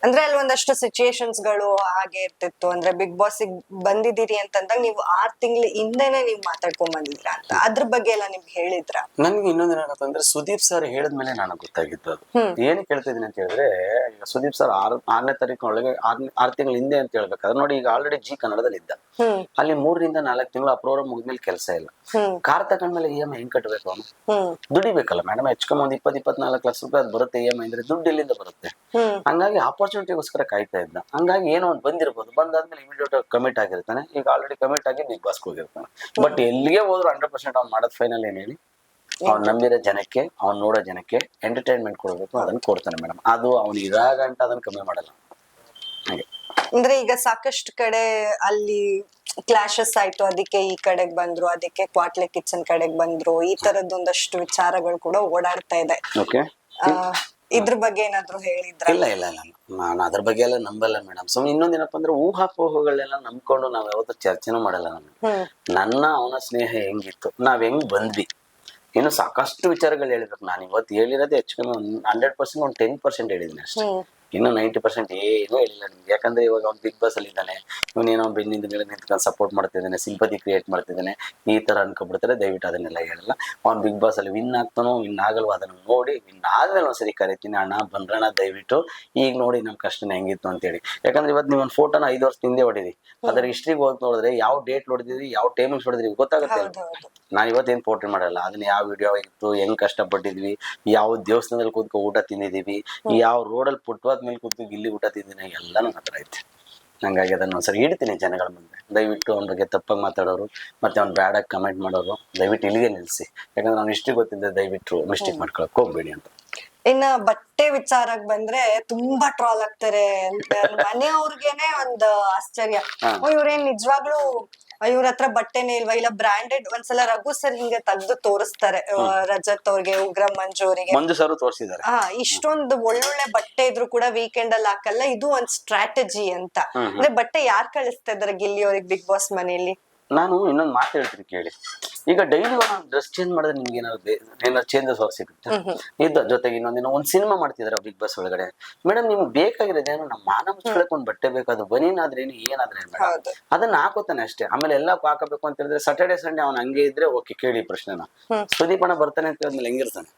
ಅಂದ್ರೆ ಅಲ್ಲಿ ಒಂದಷ್ಟು ಸಿಚುಯೇಷನ್ಸ್ ಗಳು ಹಾಗೆ ಇರ್ತಿತ್ತು. ಅಂದ್ರೆ ಬಿಗ್ ಬಾಸ್ ಬಂದಿದ್ದೀರಿ ಅಂತಂದಾಗ ನೀವು 6 ತಿಂಗಳ ಹಿಂದೆನೆ ನೀವು ಮಾತಾಡ್ಕೊಂಡ್ ಬಂದಿದ್ರ ಅಂತ, ಅದ್ರ ಬಗ್ಗೆ ಎಲ್ಲ ನಿಮ್ಗೆ ಹೇಳಿದ್ರ? ನನ್ಗೆ ಇನ್ನೊಂದೇನಾಗತ್ತೆ ಅಂದ್ರೆ, ಸುದೀಪ್ ಸರ್ ಹೇಳಿದ್ಮೇಲೆ ನನಗೆ ಗೊತ್ತಾಗಿದ್ದು ಅದು. ಏನಕ್ಕೆ ಹೇಳ್ತಿದ್ದೀನಿ ಅಂತ ಹೇಳಿದ್ರೆ, ಈಗ ಸುದೀಪ್ ಸರ್ 6ನೇ ತಾರೀಕು ಒಳಗೆ 6 ತಿಂಗಳ ಹಿಂದೆ ಅಂತ ಹೇಳ್ಬೇಕಾದ್ರೆ ನೋಡಿ, ಈಗ ಆಲ್ರೆಡಿ ಜಿ ಕನ್ನಡದಲ್ಲಿ ಇದ್ದ. ಅಲ್ಲಿ 3 ರಿಂದ 4 ತಿಂಗಳು ಆ ಪ್ರೋಗ್ರಾಮ್ ಮುಗಿದ್ಮೇಲೆ ಕೆಲಸ ಇಲ್ಲ. ಕಾರ್ ತಗೊಂಡ್ಮೇಲೆ EMI ಹೆಂಗ್ ಕಟ್ಟಬೇಕು? ಅವನು ದುಡಿಬೇಕಲ್ಲ ಮೇಡಮ್. ಹೆಚ್ಚು ಒಂದು 24 ಲಕ್ಷ ರೂಪಾಯಿ ಅದು ಬರುತ್ತೆ EMI ಅಂದ್ರೆ, ದುಡ್ಡು ಎಲ್ಲಿಂದ ಬರುತ್ತೆ? ಹಂಗಾಗಿ ಆಪರ್ಚುನಿಟಿಗೋಸ್ಕರ ಕಾಯ್ತಾ ಇದ್ದ. ಹಂಗಾಗಿ ಏನೋ ಒಂದು ಬಂದಿರ್ಬೋದು, ಬಂದಾದ್ಮೇಲೆ ಇಮಿಡಿಯೇಟ್ ಕಮಿಟ್ ಆಗಿರ್ತಾನೆ. ಈಗ ಆಲ್ರೆಡಿ ಕಮಿಟ್ ಆಗಿ ಬಿಗ್ ಬಾಸ್ಗೆ ಹೋಗಿರ್ತಾನೆ. ಬಟ್ ಎಲ್ಲಿಗೆ ಹೋದ್ರು 100% ಅವ್ನು ಮಾಡೋದು ಫೈನಲ್ ಏನ್ ಹೇಳಿ, ಅವ್ನು ನಂಬಿರೋ ಜನಕ್ಕೆ, ಅವ್ನು ನೋಡೋ ಜನಕ್ಕೆ ಎಂಟರ್ಟೈನ್ಮೆಂಟ್ ಕೊಡ್ಬೇಕು, ಅದನ್ನ ಕೊಡ್ತಾನೆ ಮೇಡಮ್. ಅದು ಅವ್ನು ಇದಾಗಂಟ ಅದನ್ನ ಕಮ್ಮಿ ಮಾಡಲ್ಲ. ಹಾಗೆ ಅಂದ್ರೆ ಈಗ ಸಾಕಷ್ಟು ಕಡೆ ಅಲ್ಲಿ ಕ್ಲಾಶಸ್ ಆಯ್ತು, ಅದಕ್ಕೆ ಈ ಕಡೆಗ್ ಬಂದ್ರು, ಅದಕ್ಕೆ ಕ್ವಾಟ್ಲೆ ಕಿಚನ್ ಕಡೆಗ್ ಬಂದ್ರು, ಈ ತರದೊಂದಷ್ಟು ವಿಚಾರಗಳು ಕೂಡ ಓಡಾಡ್ತಾ ಇದೆ. ಇದ್ರ ಬಗ್ಗೆ ಏನಾದ್ರು ಹೇಳಿದ್ರ? ಇಲ್ಲ ನಾನು ಅದ್ರ ಬಗ್ಗೆ ಎಲ್ಲ ನಂಬಲ್ಲ ಮೇಡಮ್. ಸುಮ್ಮನೆ ಇನ್ನೊಂದೇನಪ್ಪ ಅಂದ್ರೆ, ಊಹಾಪೋಹಗಳನ್ನೆಲ್ಲ ನಂಬ್ಕೊಂಡು ನಾವ್ ಯಾವತ್ತೂ ಚರ್ಚೆನೂ ಮಾಡಲ್ಲ. ನನ್ನ ಅವನ ಸ್ನೇಹ ಹೆಂಗಿತ್ತು, ನಾವ್ ಹೆಂಗ್ ಬಂದ್ವಿ, ಇನ್ನು ಸಾಕಷ್ಟು ವಿಚಾರಗಳು ಹೇಳ್ಬೇಕು. ನಾನು ಇವತ್ತು ಹೇಳಿರೋದೇ ಹೆಚ್ಚು ಕಮ್ಮಿ 100% ಒಂದು 10% ಹೇಳಿದ್ದೀನಿ ಅಷ್ಟೇ. ಇನ್ನು 90% ಏನೂ ಹೇಳಿಲ್ಲ ನಿಮ್ಗೆ. ಯಾಕಂದ್ರೆ ಇವಾಗ ಅವ್ನು ಬಿಗ್ ಬಾಸ್ ಅಲ್ಲಿ ಇದ್ದಾನೆ, ಇವನೇನೋ ಬೆನ್ನಿಂದ ಮೇಲೆ ನಿಂತ್ಕೊಂಡು ಸಪೋರ್ಟ್ ಮಾಡ್ತಿದ್ದಾನೆ, ಸಿಂಪತಿ ಕ್ರಿಯೇಟ್ ಮಾಡ್ತಿದ್ದಾನೆ, ಈ ತರ ಅನ್ಕೊಬಿಡ್ತಾರೆ. ದಯವಿಟ್ಟು ಅದನ್ನೆಲ್ಲ ಹೇಳಲ್ಲ. ಅವ್ನು ಬಿಗ್ ಬಾಸ್ ಅಲ್ಲಿ ವಿನ್ ಆಗ್ತಾನೋ ವಿನ್ ಆಗಲ್ವೋ ಅದನ್ನ ನೋಡಿ, ವಿನ್ ಆದ್ಮೇಲೆ ಒಂದ್ಸರಿ ಕರಿತೀನಿ, ಅಣ್ಣ ಬಂದ್ರಣ್ಣ ದಯವಿಟ್ಟು ಈಗ ನೋಡಿ ನಮ್ ಕಷ್ಟನ ಹೆಂಗಿತ್ತು ಅಂತೇಳಿ. ಯಾಕಂದ್ರೆ ಇವತ್ತು ನೀವು ಒಂದು ಫೋಟೋನ 5 ವರ್ಷ ಹಿಂದೆ ಹೊಡಿದಿ, ಅದ್ರ ಹಿಸ್ಟ್ರಿಗೆ ಹೋಗಿ ನೋಡಿದ್ರೆ ಯಾವ ಡೇಟ್ ಹೊಡೆದಿದ್ರಿ, ಯಾವ ಟೈಮಿಂಗ್ಸ್ ಹೊಡೆದ್ರಿ ಗೊತ್ತಾಗುತ್ತೆ. ನಾನು ಇವತ್ತೇನು ಪೋರ್ಟ್ರಿ ಮಾಡಲ್ಲ, ಅದನ್ನ ಯಾವ ವಿಡಿಯೋ ಇತ್ತು, ಹೆಂಗ್ ಕಷ್ಟಪಟ್ಟಿದ್ವಿ, ಯಾವ ದೇವಸ್ಥಾನದಲ್ಲಿ ಕೂತ್ಕೊ ಊಟ ತಿಂದಿದೀವಿ, ಯಾವ ರೋಡಲ್ಲಿ ಫುಟ್ಪಾತ್ ಮೇಲೆ ಕೂತು ಗಿಲ್ಲಿ ಊಟ ತಿಂದಿನಿ, ಎಲ್ಲ ನನ್ನ ಹತ್ರ ಐತೆ. ಹಂಗಾಗಿ ಅದನ್ನ ಒಂದ್ಸರಿ ಇಡ್ತೀನಿ ಜನಗಳ ಮುಂದೆ. ದಯವಿಟ್ಟು ಅವ್ನ ಬಗ್ಗೆ ತಪ್ಪಾಗಿ ಮಾತಾಡೋರು ಮತ್ತೆ ಅವ್ನು ಬ್ಯಾಡಾಗಿ ಕಮೆಂಟ್ ಮಾಡೋರು ದಯವಿಟ್ಟು ಇಲ್ಲಿಗೆ ನಿಲ್ಲಿಸಿ. ಯಾಕಂದ್ರೆ ಅವ್ನು ಇಷ್ಟು ಗೊತ್ತಿದ್ದೆ, ದಯವಿಟ್ಟು ಮಿಸ್ಟೇಕ್ ಮಾಡ್ಕೊಳಕ್ ಹೋಗ್ಬೇಡಿ ಅಂತ. ಇನ್ನ ಬಟ್ಟೆ ವಿಚಾರಕ್ಕೆ ಬಂದ್ರೆ ತುಂಬಾ ಟ್ರಾಲ್ ಆಗ್ತಾರೆ. ಮನೆಯವ್ರಿಗೇನೆ ಒಂದು ಆಶ್ಚರ್ಯ, ಇವ್ರೇನ್ ನಿಜವಾಗ್ಲೂ ಇವ್ರ ಹತ್ರ ಬಟ್ಟೆನೇ ಇಲ್ವಾ, ಇಲ್ಲ ಬ್ರಾಂಡೆಡ್. ಒಂದ್ಸಲ ರಘು ಸರ್ ಹಿಂಗೆ ತೆಗ್ದು ತೋರಿಸ್ತಾರೆ ರಜತ್ ಅವ್ರಿಗೆ, ಉಗ್ರ ಮಂಜು ಅವರಿಗೆ, ಮಂಜು ಸರ್ ತೋರಿಸಿದ್ದಾರೆ. ಇಷ್ಟೊಂದು ಒಳ್ಳೊಳ್ಳೆ ಬಟ್ಟೆ ಇದ್ರು ಕೂಡ ವೀಕೆಂಡ್ ಅಲ್ಲಿ ಹಾಕಲ್ಲ, ಇದು ಒಂದ್ ಸ್ಟ್ರಾಟಜಿ ಅಂತ. ಅಂದ್ರೆ ಬಟ್ಟೆ ಯಾರ್ ಕಳಿಸ್ತಾ ಇದಾರೆ ಗಿಲ್ಲಿ ಅವ್ರಿಗೆ ಬಿಗ್ ಬಾಸ್ ಮನೆಯಲ್ಲಿ? ನಾನು ಇನ್ನೊಂದು ಮಾತು ಹೇಳ್ತೀನಿ ಕೇಳಿ. ಈಗ ಡೈಲಿ ಡ್ರೆಸ್ ಚೇಂಜ್ ಮಾಡಿದ್ರೆ ನಿಮ್ಗೆ ಏನಾದ್ರು ಚೇಂಜಸ್ ಸಿಗುತ್ತೆ ಇದ್ದ. ಜೊತೆಗೆ ಇನ್ನೊಂದಿನ ಒಂದು ಸಿನಿಮಾ ಮಾಡ್ತಿದಾರೆ ಬಿಗ್ ಬಾಸ್ ಒಳಗಡೆ. ಮೇಡಮ್ ನಿಮ್ಗೆ ಬೇಕಾಗಿರೋದೇನು, ನಮ್ಮ ಮಾನ ಮುಚ್ಕೊಳಕ್ ಒಂದ್ ಬಟ್ಟೆ ಬೇಕಾದ್ರು, ಬನೀನಾದ್ರೇನು ಏನಾದ್ರೇನು ಮೇಡಮ್ ಅದನ್ನ ಹಾಕೋತಾನೆ ಅಷ್ಟೇ. ಆಮೇಲೆ ಎಲ್ಲ ಹಾಕಬೇಕು ಅಂತ ಹೇಳಿದ್ರೆ ಸಾಟರ್ಡೆ ಸಂಡೇ ಅವ್ನು ಹಂಗೆ ಇದ್ರೆ ಓಕೆ, ಕೇಳಿ ಪ್ರಶ್ನೆನ. ಸುದೀಪ್ ಅಣ್ಣ ಬರ್ತಾನೆ ಅಂತ ಹೇಳಿದ್ಮೇಲೆ ಹೆಂಗಿರ್ತಾನೆ?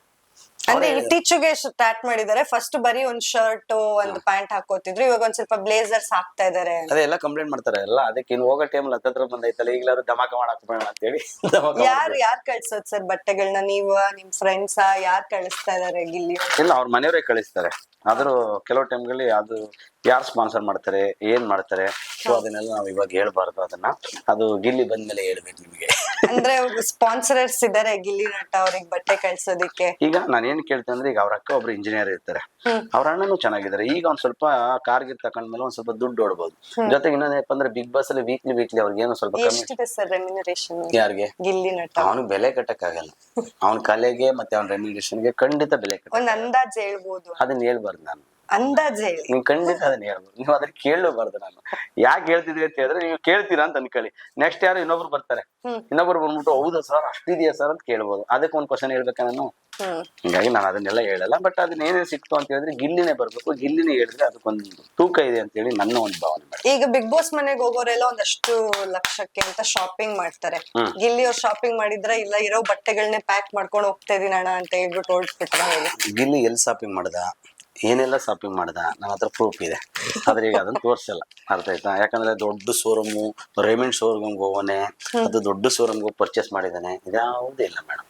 ಅಂದ್ರೆ ಇತ್ತೀಚೆಗೆ ಸ್ಟಾರ್ಟ್ ಮಾಡಿದ್ದಾರೆ. ಫಸ್ಟ್ ಬರೀ ಒಂದ್ ಶರ್ಟ್ ಒಂದ್ ಪ್ಯಾಂಟ್ ಹಾಕೋತಿದ್ರು, ಇವಾಗ ಒಂದ್ ಸ್ವಲ್ಪ ಬ್ಲೇಸರ್ಸ್ ಹಾಕ್ತಾ ಇದಾರೆ. ಅದೆಲ್ಲ ಕಂಪ್ಲೇಂಟ್ ಮಾಡ್ತಾರೆ ಎಲ್ಲ. ಅದಕ್ಕೆ ಇನ್ನು ಹೋಗೋ ಟೈಮ್ ಹತ್ತತ್ರ ಬಂದೈತಲ್ಲ, ಈಗಲಾದ್ರು ಧಮಾಕ ಮಾಡಾಕ್ಬೇಡ ಅಂತ ಹೇಳಿ ಯಾರ್ ಕಳ್ಸೋದ್ ಸರ್ ಬಟ್ಟೆಗಳನ್ನ? ನೀವ ನಿಮ್ ಫ್ರೆಂಡ್ಸ್ ಯಾರ್ ಕಳಿಸ್ತಾ ಇದಾರೆ ಗಿಲ್ಲಿ? ಇಲ್ಲ, ಅವ್ರ ಮನೆಯವರೇ ಕಳಿಸ್ತಾರೆ. ಆದ್ರೂ ಕೆಲವು ಟೈಮ್ಗಳಲ್ಲಿ ಅದು ಯಾರು ಸ್ಪಾನ್ಸರ್ ಮಾಡ್ತಾರೆ, ಏನ್ ಮಾಡ್ತಾರೆ, ಸೊ ಅದನ್ನೆಲ್ಲ ನಾವು ಇವಾಗ ಹೇಳ್ಬಾರ್ದು. ಅದನ್ನ ಅದು ಗಿಲ್ಲಿ ಬಂದ್ಮೇಲೆ ಹೇಳ್ಬೇಕು ನಿಮಗೆ. ಅಂದ್ರೆ ಸ್ಪಾನ್ಸರರ್ಸ್ ಇದಾರೆ ಗಿಲ್ಲಿ ನಟ ಅವ್ರಿಗೆ ಬಟ್ಟೆ ಕಳ್ಸೋದಿಕ್ಕೆ? ಈಗ ನಾನು ಏನ್ ಕೇಳ್ತೇನೆ ಅಂದ್ರೆ, ಈಗ ಅವ್ರ ಅಕ್ಕ ಒಬ್ರು ಇಂಜಿನಿಯರ್ ಇರ್ತಾರೆ, ಅವ್ರ ಅಣ್ಣನು ಚೆನ್ನಾಗಿದ್ದಾರೆ. ಈಗ ಒಂದ್ ಸ್ವಲ್ಪ ಕಾರ್ಗೆ ತಕೊಂಡ್ಮೇಲೆ ಒಂದ್ ಸ್ವಲ್ಪ ದುಡ್ಡು ಓಡಬಹುದು. ಜೊತೆಗೆ ಇನ್ನೊಂದೇನಪ್ಪ ಅಂದ್ರೆ, ಬಿಗ್ ಬಾಸ್ ಅಲ್ಲಿ ವೀಕ್ಲಿ ಅವ್ರಿಗೆ ಏನೋ ಸ್ವಲ್ಪ ಎಷ್ಟಿದೆ ಸರ್ ರೆಮ್ಯುನರೇಷನ್ ಯಾರಿಗೆ? ಗಿಲ್ಲಿ ನಟ. ಅವನಿಗೆ ಬೆಲೆ ಕಟ್ಟಕ್ ಆಗಲ್ಲ. ಅವನ ಕಲೆಗೆ ಮತ್ತೆ ಅವನ ರೆಮ್ಯುನರೇಷನ್ಗೆ ಖಂಡಿತ ಬೆಲೆ ಕಟ್ಟ. ಒಂದ್ ಅಂದಾಜ್ ಹೇಳ್ಬೋದು? ಅದನ್ನ ಹೇಳ್ಬಾರ್ದು ನಾನು. ಅಂದಾಜ್ ಹೇಳಿ. ನೀವು ಖಂಡಿತ ಅದನ್ನ ಹೇಳ್ಬೋದು. ನೀವು ಅದನ್ನ ಕೇಳಬಾರ್ದು. ನಾನು ಯಾಕೆ ಹೇಳ್ತಿದ್ವಿ ಅಂತ ಹೇಳಿದ್ರೆ, ನೀವು ಕೇಳ್ತೀರಾ ಅಂತ ಅನ್ಕೊಳ್ಳಿ. ನೆಕ್ಸ್ಟ್ ಯಾರು ಇನ್ನೊಬ್ರು ಬರ್ತಾರೆ, ಇನ್ನೊಬ್ರು ಬಂದ್ಬಿಟ್ಟು ಹೌದಾ ಸರ್ ಅಷ್ಟಿದೆಯಾ ಸರ್ ಅಂತ ಕೇಳ್ಬೋದು. ಅದಕ್ಕೆ ಒಂದ್ ಕ್ವಶನ್ ಹೇಳ್ಬೇಕಾ ನಾನು? ಹಿಂಗಾಗಿ ನಾನು ಅದನ್ನೆಲ್ಲ ಹೇಳಲ್ಲ. ಬಟ್ ಅದನ್ನ ಏನೇನು ಸಿಕ್ತು ಅಂತ ಹೇಳಿದ್ರೆ, ಗಿಲ್ಲಿನೇ ಬರ್ಬೇಕು, ಗಿಲ್ಲಿನೇ ಹೇಳಿದ್ರೆ ಅದಕ್ಕೊಂದು ತೂಕ ಇದೆ ಅಂತ ಹೇಳಿ ನನ್ನ ಒಂದು ಭಾವನೆ. ಈಗ ಬಿಗ್ ಬಾಸ್ ಮನೆಗೆ ಹೋಗೋರೆಲ್ಲ ಒಂದಷ್ಟು ಲಕ್ಷಕ್ಕೆ ಅಂತ ಶಾಪಿಂಗ್ ಮಾಡ್ತಾರೆ. ಗಿಲ್ಲಿ ಅವ್ರು ಶಾಪಿಂಗ್ ಮಾಡಿದ್ರೆ, ಇಲ್ಲ ಇರೋ ಬಟ್ಟೆಗಳನ್ನೇ ಪ್ಯಾಕ್ ಮಾಡ್ಕೊಂಡು ಹೋಗ್ತಾ ಇದೀನಿ ಅಣ್ಣ ಅಂತ ಹೇಳ್ಬಿಟ್ಟು ಹೊರಟ್ಬಿಟ್ರೆ? ಗಿಲ್ಲಿ ಎಲ್ಲಿ ಶಾಪಿಂಗ್ ಮಾಡ್ದ, ಏನೆಲ್ಲ ಶಾಪಿಂಗ್ ಮಾಡ್ದ, ನನ್ನ ಹತ್ರ ಪ್ರೂಫ್ ಇದೆ. ಆದ್ರೆ ಈಗ ಅದನ್ನ ತೋರ್ಸಲ್ಲ, ಅರ್ಥ ಆಯ್ತಾ? ಯಾಕಂದ್ರೆ ದೊಡ್ಡ ಶೋರೂಮು, ರೇಮಂಡ್ ಶೋರೂಮ್ ಹೋಗೋನೆ, ಅದು ದೊಡ್ಡ ಶೋರೂಮ್ ಪರ್ಚೇಸ್ ಮಾಡಿದಾನೆ, ಇದ್ಯಾವುದೂ ಇಲ್ಲ ಮೇಡಮ್.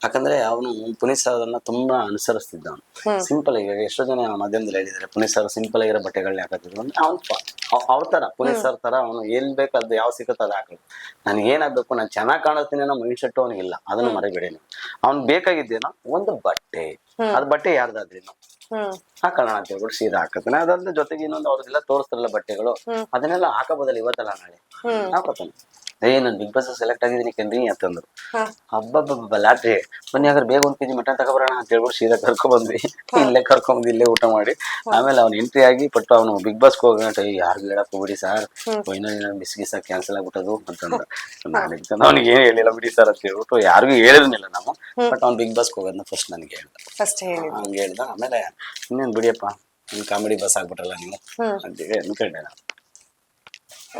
ಯಾಕಂದ್ರೆ ಅವನು ಪುನೀತ್ ಸರ್ ಅದನ್ನ ತುಂಬಾ ಅನುಸರಿಸ್ತಿದ್ದ. ಅವನು ಸಿಂಪಲ್ ಈಗ ಎಷ್ಟೋ ಜನ ಮಾಧ್ಯಮದಲ್ಲಿ ಹೇಳಿದ್ದಾರೆ, ಪುನೀತ್ ಸರ್ ಸಿಂಪಲ್ ಆಗಿರೋ ಬಟ್ಟೆಗಳನ್ನ ಹಾಕತ್ತಿದ್ರು ಅಂದ್ರೆ, ಅವ್ರ ತರ ಪುನೀತ್ ಸರ್ ತರ ಅವನು ಏನ್ ಬೇಕಾದ್ದು ಯಾವ ಸಿಕ್ಕತ್ತ ಅದ ಹಾಕಲು. ನನ್ಗೆ ಏನಾಗ್ಬೇಕು, ನಾನು ಚೆನ್ನಾಗಿ ಕಾಣಿಸ್ತೀನಿ ಅನ್ನೋ ಮೈಂಡ್ ಸೆಟ್ ಅವನಿಗಿಲ್ಲ. ಅದನ್ನು ಮರಿಬೇಡಿ ನೀವು. ಅವ್ನ್ ಬೇಕಾಗಿದ್ದೇನೋ ಒಂದು ಬಟ್ಟೆ, ಅದ್ ಬಟ್ಟೆ ಯಾರ್ದಾದ್ರೇನು ಹಾಕೋಣ ಅಂತ ಹೇಳ್ಬಿಟ್ಟು ಸೀದಾ ಹಾಕತಾನೆ. ಅದ್ರ ಜೊತೆಗೆ ಇನ್ನೊಂದು ಅವ್ರದೆಲ್ಲ ತೋರಿಸ್ತಾರಲ್ಲ ಬಟ್ಟೆಗಳು, ಅದನ್ನೆಲ್ಲ ಹಾಕಬೋದಲ್ಲ ಇವತ್ತಲ್ಲ ನಾಳೆ ಹಾಕೋತಾನೆ. ನನ್ ಬಿಗ್ ಬಾಸ್ ಸೆಲೆಕ್ಟ್ ಆಗಿದ್ದೀನಿ ಕೆಂದ್ರಿ ಅಂತಂದ್ರು. ಹಬ್ಬ ಲಾಟ್ರಿ ಬನ್ನಿ, ಹಾಗಾದ್ರೆ ಬೇಗ 1 kg ಮಟನ್ ತಗೊಬರೋಣ ಅಂತ ಹೇಳ್ಬಿಟ್ಟು ಸೀದಾ ಕರ್ಕೊಂಡ್ಬಂದ್ವಿ. ಇಲ್ಲೇ ಕರ್ಕೊಂಡ್ಬಂದು ಇಲ್ಲೇ ಊಟ ಮಾಡಿ, ಆಮೇಲೆ ಅವ್ನು ಎಂಟ್ರಿ ಆಗಿ ಪಟ್ಟು ಅವನು ಬಿಗ್ ಬಾಸ್ ಹೋಗೋಣ, ಯಾರಿಗೂ ಹೇಳಕ್ ಹೋಗ್ಬಿಡಿ ಸರ್, ಫೈನಲ್ ಮಿಸ್ ಕ್ಯಾನ್ಸಲ್ ಆಗ್ಬಿಟ್ಟದು ಅಂತಂದ್ರು. ನಾನು ಅವ್ನಿಗೆ ಏನ್ ಹೇಳಿಲ್ಲ ಬಿಡಿ ಸರ್ ಅಂತ ಹೇಳ್ಬಿಟ್ಟು, ಯಾರಿಗೂ ಹೇಳಿರ್ನಿಲ್ಲ ನಾವು. ಬಟ್ ಅವ್ನು ಬಿಗ್ ಬಾಸ್ ಹೋಗೋದನ್ನ ಫಸ್ಟ್ ನನಗೆ ಹಂಗೆ ಹೇಳ್ದ. ಆಮೇಲೆ ಇನ್ನೇನ್ ಬಿಡಿಯಪ್ಪ, ನಿಮ್ ಕಾಮಿಡಿ ಬಸ್ ಆಗ್ಬಿಟ್ರಲ್ಲ ನೀವು ಅಂತೇಳಿ ಅನ್ಕೊಂಡೆ ನಾನು.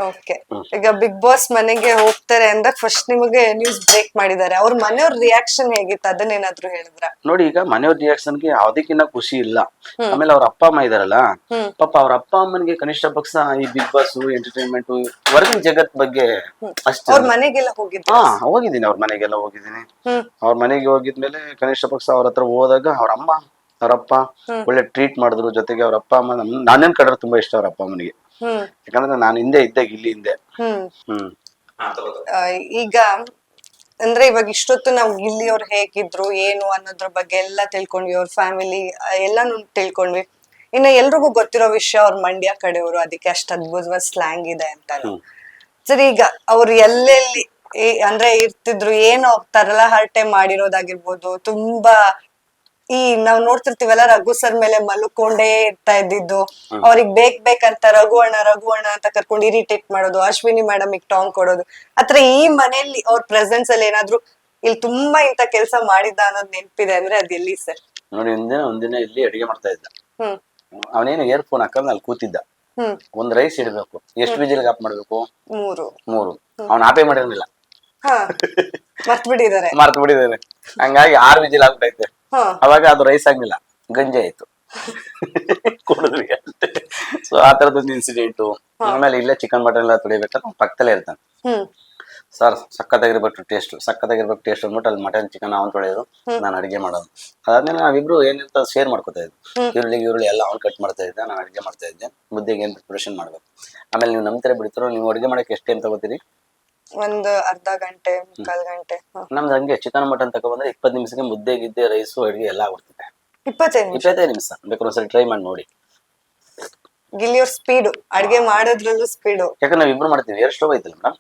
ಓಕೆ, ಈಗ ಬಿಗ್ ಬಾಸ್ ಮನೆಗೆ ಹೋಗ್ತಾರೆ ಅಂದಾಗ ಫಸ್ಟ್ ನಿಮಗೆ ನ್ಯೂಸ್ ಬ್ರೇಕ್ ಮಾಡಿದ್ದಾರೆ. ಅವ್ರ ಮನೆಯವ್ರ ರಿಯಾಕ್ಷನ್ ಹೇಗಿತ್ತು, ಅದನ್ನೇನಾದ್ರು ಹೇಳಿದ್ರ? ನೋಡಿ, ಈಗ ಮನೆಯವ್ರ ರಿಯಾಕ್ಷನ್ಗೆ ಯಾವ್ದಕ್ಕಿನ್ನ ಖುಷಿ ಇಲ್ಲ. ಆಮೇಲೆ ಅವ್ರ ಅಪ್ಪ ಅಮ್ಮ ಇದಾರಲ್ಲ, ಪಾಪ ಅವ್ರ ಅಪ್ಪ ಅಮ್ಮನಿಗೆ ಕನಿಷ್ಠ ಪಕ್ಷ ಈ ಬಿಗ್ ಬಾಸ್ ಎಂಟರ್ಟೈನ್ಮೆಂಟ್ ಹೊರಗಿನ ಜಗತ್ ಬಗ್ಗೆ ಅಷ್ಟೇ. ಅವ್ರ ಮನೆಗೆಲ್ಲ ಹೋಗಿದ್ದೆ? ಹೋಗಿದ್ದೀನಿ, ಅವ್ರ ಮನೆಗೆಲ್ಲ ಹೋಗಿದ್ದೀನಿ. ಅವ್ರ ಮನೆಗೆ ಹೋಗಿದ್ಮೇಲೆ ಕನಿಷ್ಠ ಪಕ್ಷ ಅವ್ರ ಹತ್ರ ಹೋದಾಗ ಅವ್ರಪ್ಪ ಒಳ್ಳೆ ಟ್ರೀಟ್ ಮಾಡಿದ್ರು. ಜೊತೆಗೆ ಅವ್ರ ಅಪ್ಪ ಅಮ್ಮ ನಾನೇನ್ ಕಂಡ್ರೆ ತುಂಬಾ ಇಷ್ಟ ಅವ್ರ ಅಪ್ಪ ಅಮ್ಮನಿಗೆ. ಯಾಕಂದ್ರೆ ನಾನು ಹಿಂದೆ ಇದ್ದೆ, ಇಲ್ಲಿ ಹಿಂದೆ. ಈಗ ಅಂದ್ರೆ ಇವಾಗ ಇಷ್ಟೊತ್ತು ನಾವು ಗಿಲ್ಲಿ ಅವ್ರು ಹೇಗಿದ್ರು ಏನು ಅನ್ನೋದ್ರ ಬಗ್ಗೆ ಎಲ್ಲ ತಿಳ್ಕೊಂಡ್ವಿ, ಅವ್ರ ಫ್ಯಾಮಿಲಿ ಎಲ್ಲಾನು ತಿಳ್ಕೊಂಡ್ವಿ. ಇನ್ನ ಎಲ್ರಿಗೂ ಗೊತ್ತಿರೋ ವಿಷಯ, ಅವ್ರ ಮಂಡ್ಯ ಕಡೆಯವರು, ಅದಕ್ಕೆ ಅಷ್ಟು ಅದ್ಭುತವಾದ ಸ್ಲ್ಯಾಂಗ್ ಇದೆ ಅಂತ. ಸರಿ, ಈಗ ಅವ್ರು ಎಲ್ಲೆಲ್ಲಿ ಅಂದ್ರೆ ಇರ್ತಿದ್ರು, ಏನು ಹೋಗ್ತಾರಲ್ಲ ಹರಟೆ ಮಾಡಿರೋದಾಗಿರ್ಬೋದು, ತುಂಬಾ ನಾವ್ ನೋಡ್ತಿರ್ತೀವಲ್ಲ ರಘು ಸರ್ ಮೇಲೆ ಮಲ್ಕೊಂಡೇ ಇರ್ತಾ ಇದ್ದಿದ್ದು, ಅವ್ರಿಗೆ ಬೇಕಂತ ರಘು ಅಣ್ಣ ಅಂತ ಕರ್ಕೊಂಡು ಇರಿಟೇಟ್ ಮಾಡೋದು, ಅಶ್ವಿನಿ ಮೇಡಮ್ ಟಾಂಗ್ ಕೊಡೋದು. ಆತರ ಈ ಮನೆಯಲ್ಲಿ ಅವ್ರ ಪ್ರೆಸೆನ್ಸ್ ಅಲ್ಲಿ ಏನಾದ್ರು ಇಲ್ಲಿ ತುಂಬಾ ಇಂತ ಕೆಲಸ ಮಾಡಿದ್ದ ಅನ್ನೋದ್ ನೆನ್ಪಿದೆ ಅಂದ್ರೆ ಅದ್ ಎಲ್ಲಿ ಸರ್? ನೋಡಿ, ಒಂದಿನ ಇಲ್ಲಿ ಅಡಿಗೆ ಮಾಡ್ತಾ ಇದ್ದ. ಅವನೇನು ಇಯರ್ಫೋನ್ ಹಾಕೊಂಡ್ ಅಲ್ಲಿ ಕೂತಿದ್ದ. ಒಂದ್ ರೈಸ್ ಇಡ್ಬೇಕು, ಎಷ್ಟು ವಿಜಿಲ್ ಆಫ್ ಮಾಡ್ಬೇಕು? 3. ಅವ್ನ ಆಪೇ ಮಾಡಿರ್ಲಿಲ್ಲ, ಮರ್ತ್ ಬಿಟ್ಟಿದ್ದಾರೆ. ಹಂಗಾಗಿ 6 ವಿಜಿಲ್ ಆಗ್ಬಿಟ್ಟೈತೆ. ಅವಾಗ ಅದು ರೈಸ್ ಆಗ್ಲಿಲ್ಲ, ಗಂಜಿ ಆಯ್ತು ಕುಡಿದ್ರಿ ಅಷ್ಟೇ. ಸೊ ಆ ತರದೊಂದು ಇನ್ಸಿಡೆಂಟು. ಆಮೇಲೆ ಇಲ್ಲೇ ಚಿಕನ್ ಮಟನ್ ಎಲ್ಲ ತೊಳಿಬೇಕಾದ್ರೆ ಪಕ್ಕದಲ್ಲೇ ಇರ್ತಾನೆ. ಸರ್ ಸಕ್ಕತ್ತಾಗಿರ್ಬೇಕು ಟೇಸ್ಟ್ ಅಂದ್ಬಿಟ್ಟು ಅಲ್ಲಿ ಮಟನ್ ಚಿಕನ್ ಅವ್ನು ತೊಳೆಯೋದು, ನಾನು ಅಡಿಗೆ ಮಾಡೋದು. ಅದಾದ್ಮೇಲೆ ನಾವಿಬ್ರು ಏನಿರ್ತದೆ ಶೇರ್ ಮಾಡ್ಕೊತಾ ಇದ್ವಿ. ಈರುಳ್ಳಿ ಎಲ್ಲ ಅವ್ನು ಕಟ್ ಮಾಡ್ತಾ ಇದ್ದೆ, ನಾನು ಅಡಿಗೆ ಮಾಡ್ತಾ ಇದ್ದೆ. ಮುದ್ದೆಗೆ ಏನ್ ಪ್ರಿಪರೇಷನ್ ಮಾಡ್ಬೇಕು. ಆಮೇಲೆ ನೀವು ನಂಬ್ತಾರೆ ಬಿಡ್ತಾರೋ, ನೀವು ಅಡಿಗೆ ಮಾಡಕ್ಕೆ ಎಷ್ಟು ಟೈಮ್ ತಗೋತೀರಿ? ಒಂದು ಅರ್ಧ ಗಂಟೆ, 3/4 ಗಂಟೆ. ನಮ್ದು ಹಂಗೆ ಚಿಕನ್ ಮಟನ್ ತಗೊಬಂದ್ರೆ 20 ನಿಮಿಷಕ್ಕೆ ಮುದ್ದೆ ಗಿದ್ದೆ ರೈಸು ಅಡಿಗೆ ಎಲ್ಲ ಆಗ್ಬಿಡ್ತದೆ. 25 ನಿಮಿಷ ಬೇಕಾದ್ರೆ ಒಂದ್ಸರಿ ಟ್ರೈ ಮಾಡಿ ನೋಡಿ. ಗಿಲ್ಲಿಯವ್ರ ಸ್ಪೀಡು, ಅಡಿಗೆ ಮಾಡೋದ್ರಲ್ಲೂ ಸ್ಪೀಡು. ಯಾಕಂದ್ರೆ ನಾವ್ ಇಬ್ರು ಮಾಡ್ತೀವಿ, 2 ಸ್ಟವ್ ಐತಲ್ಲ ಮೇಡಮ್.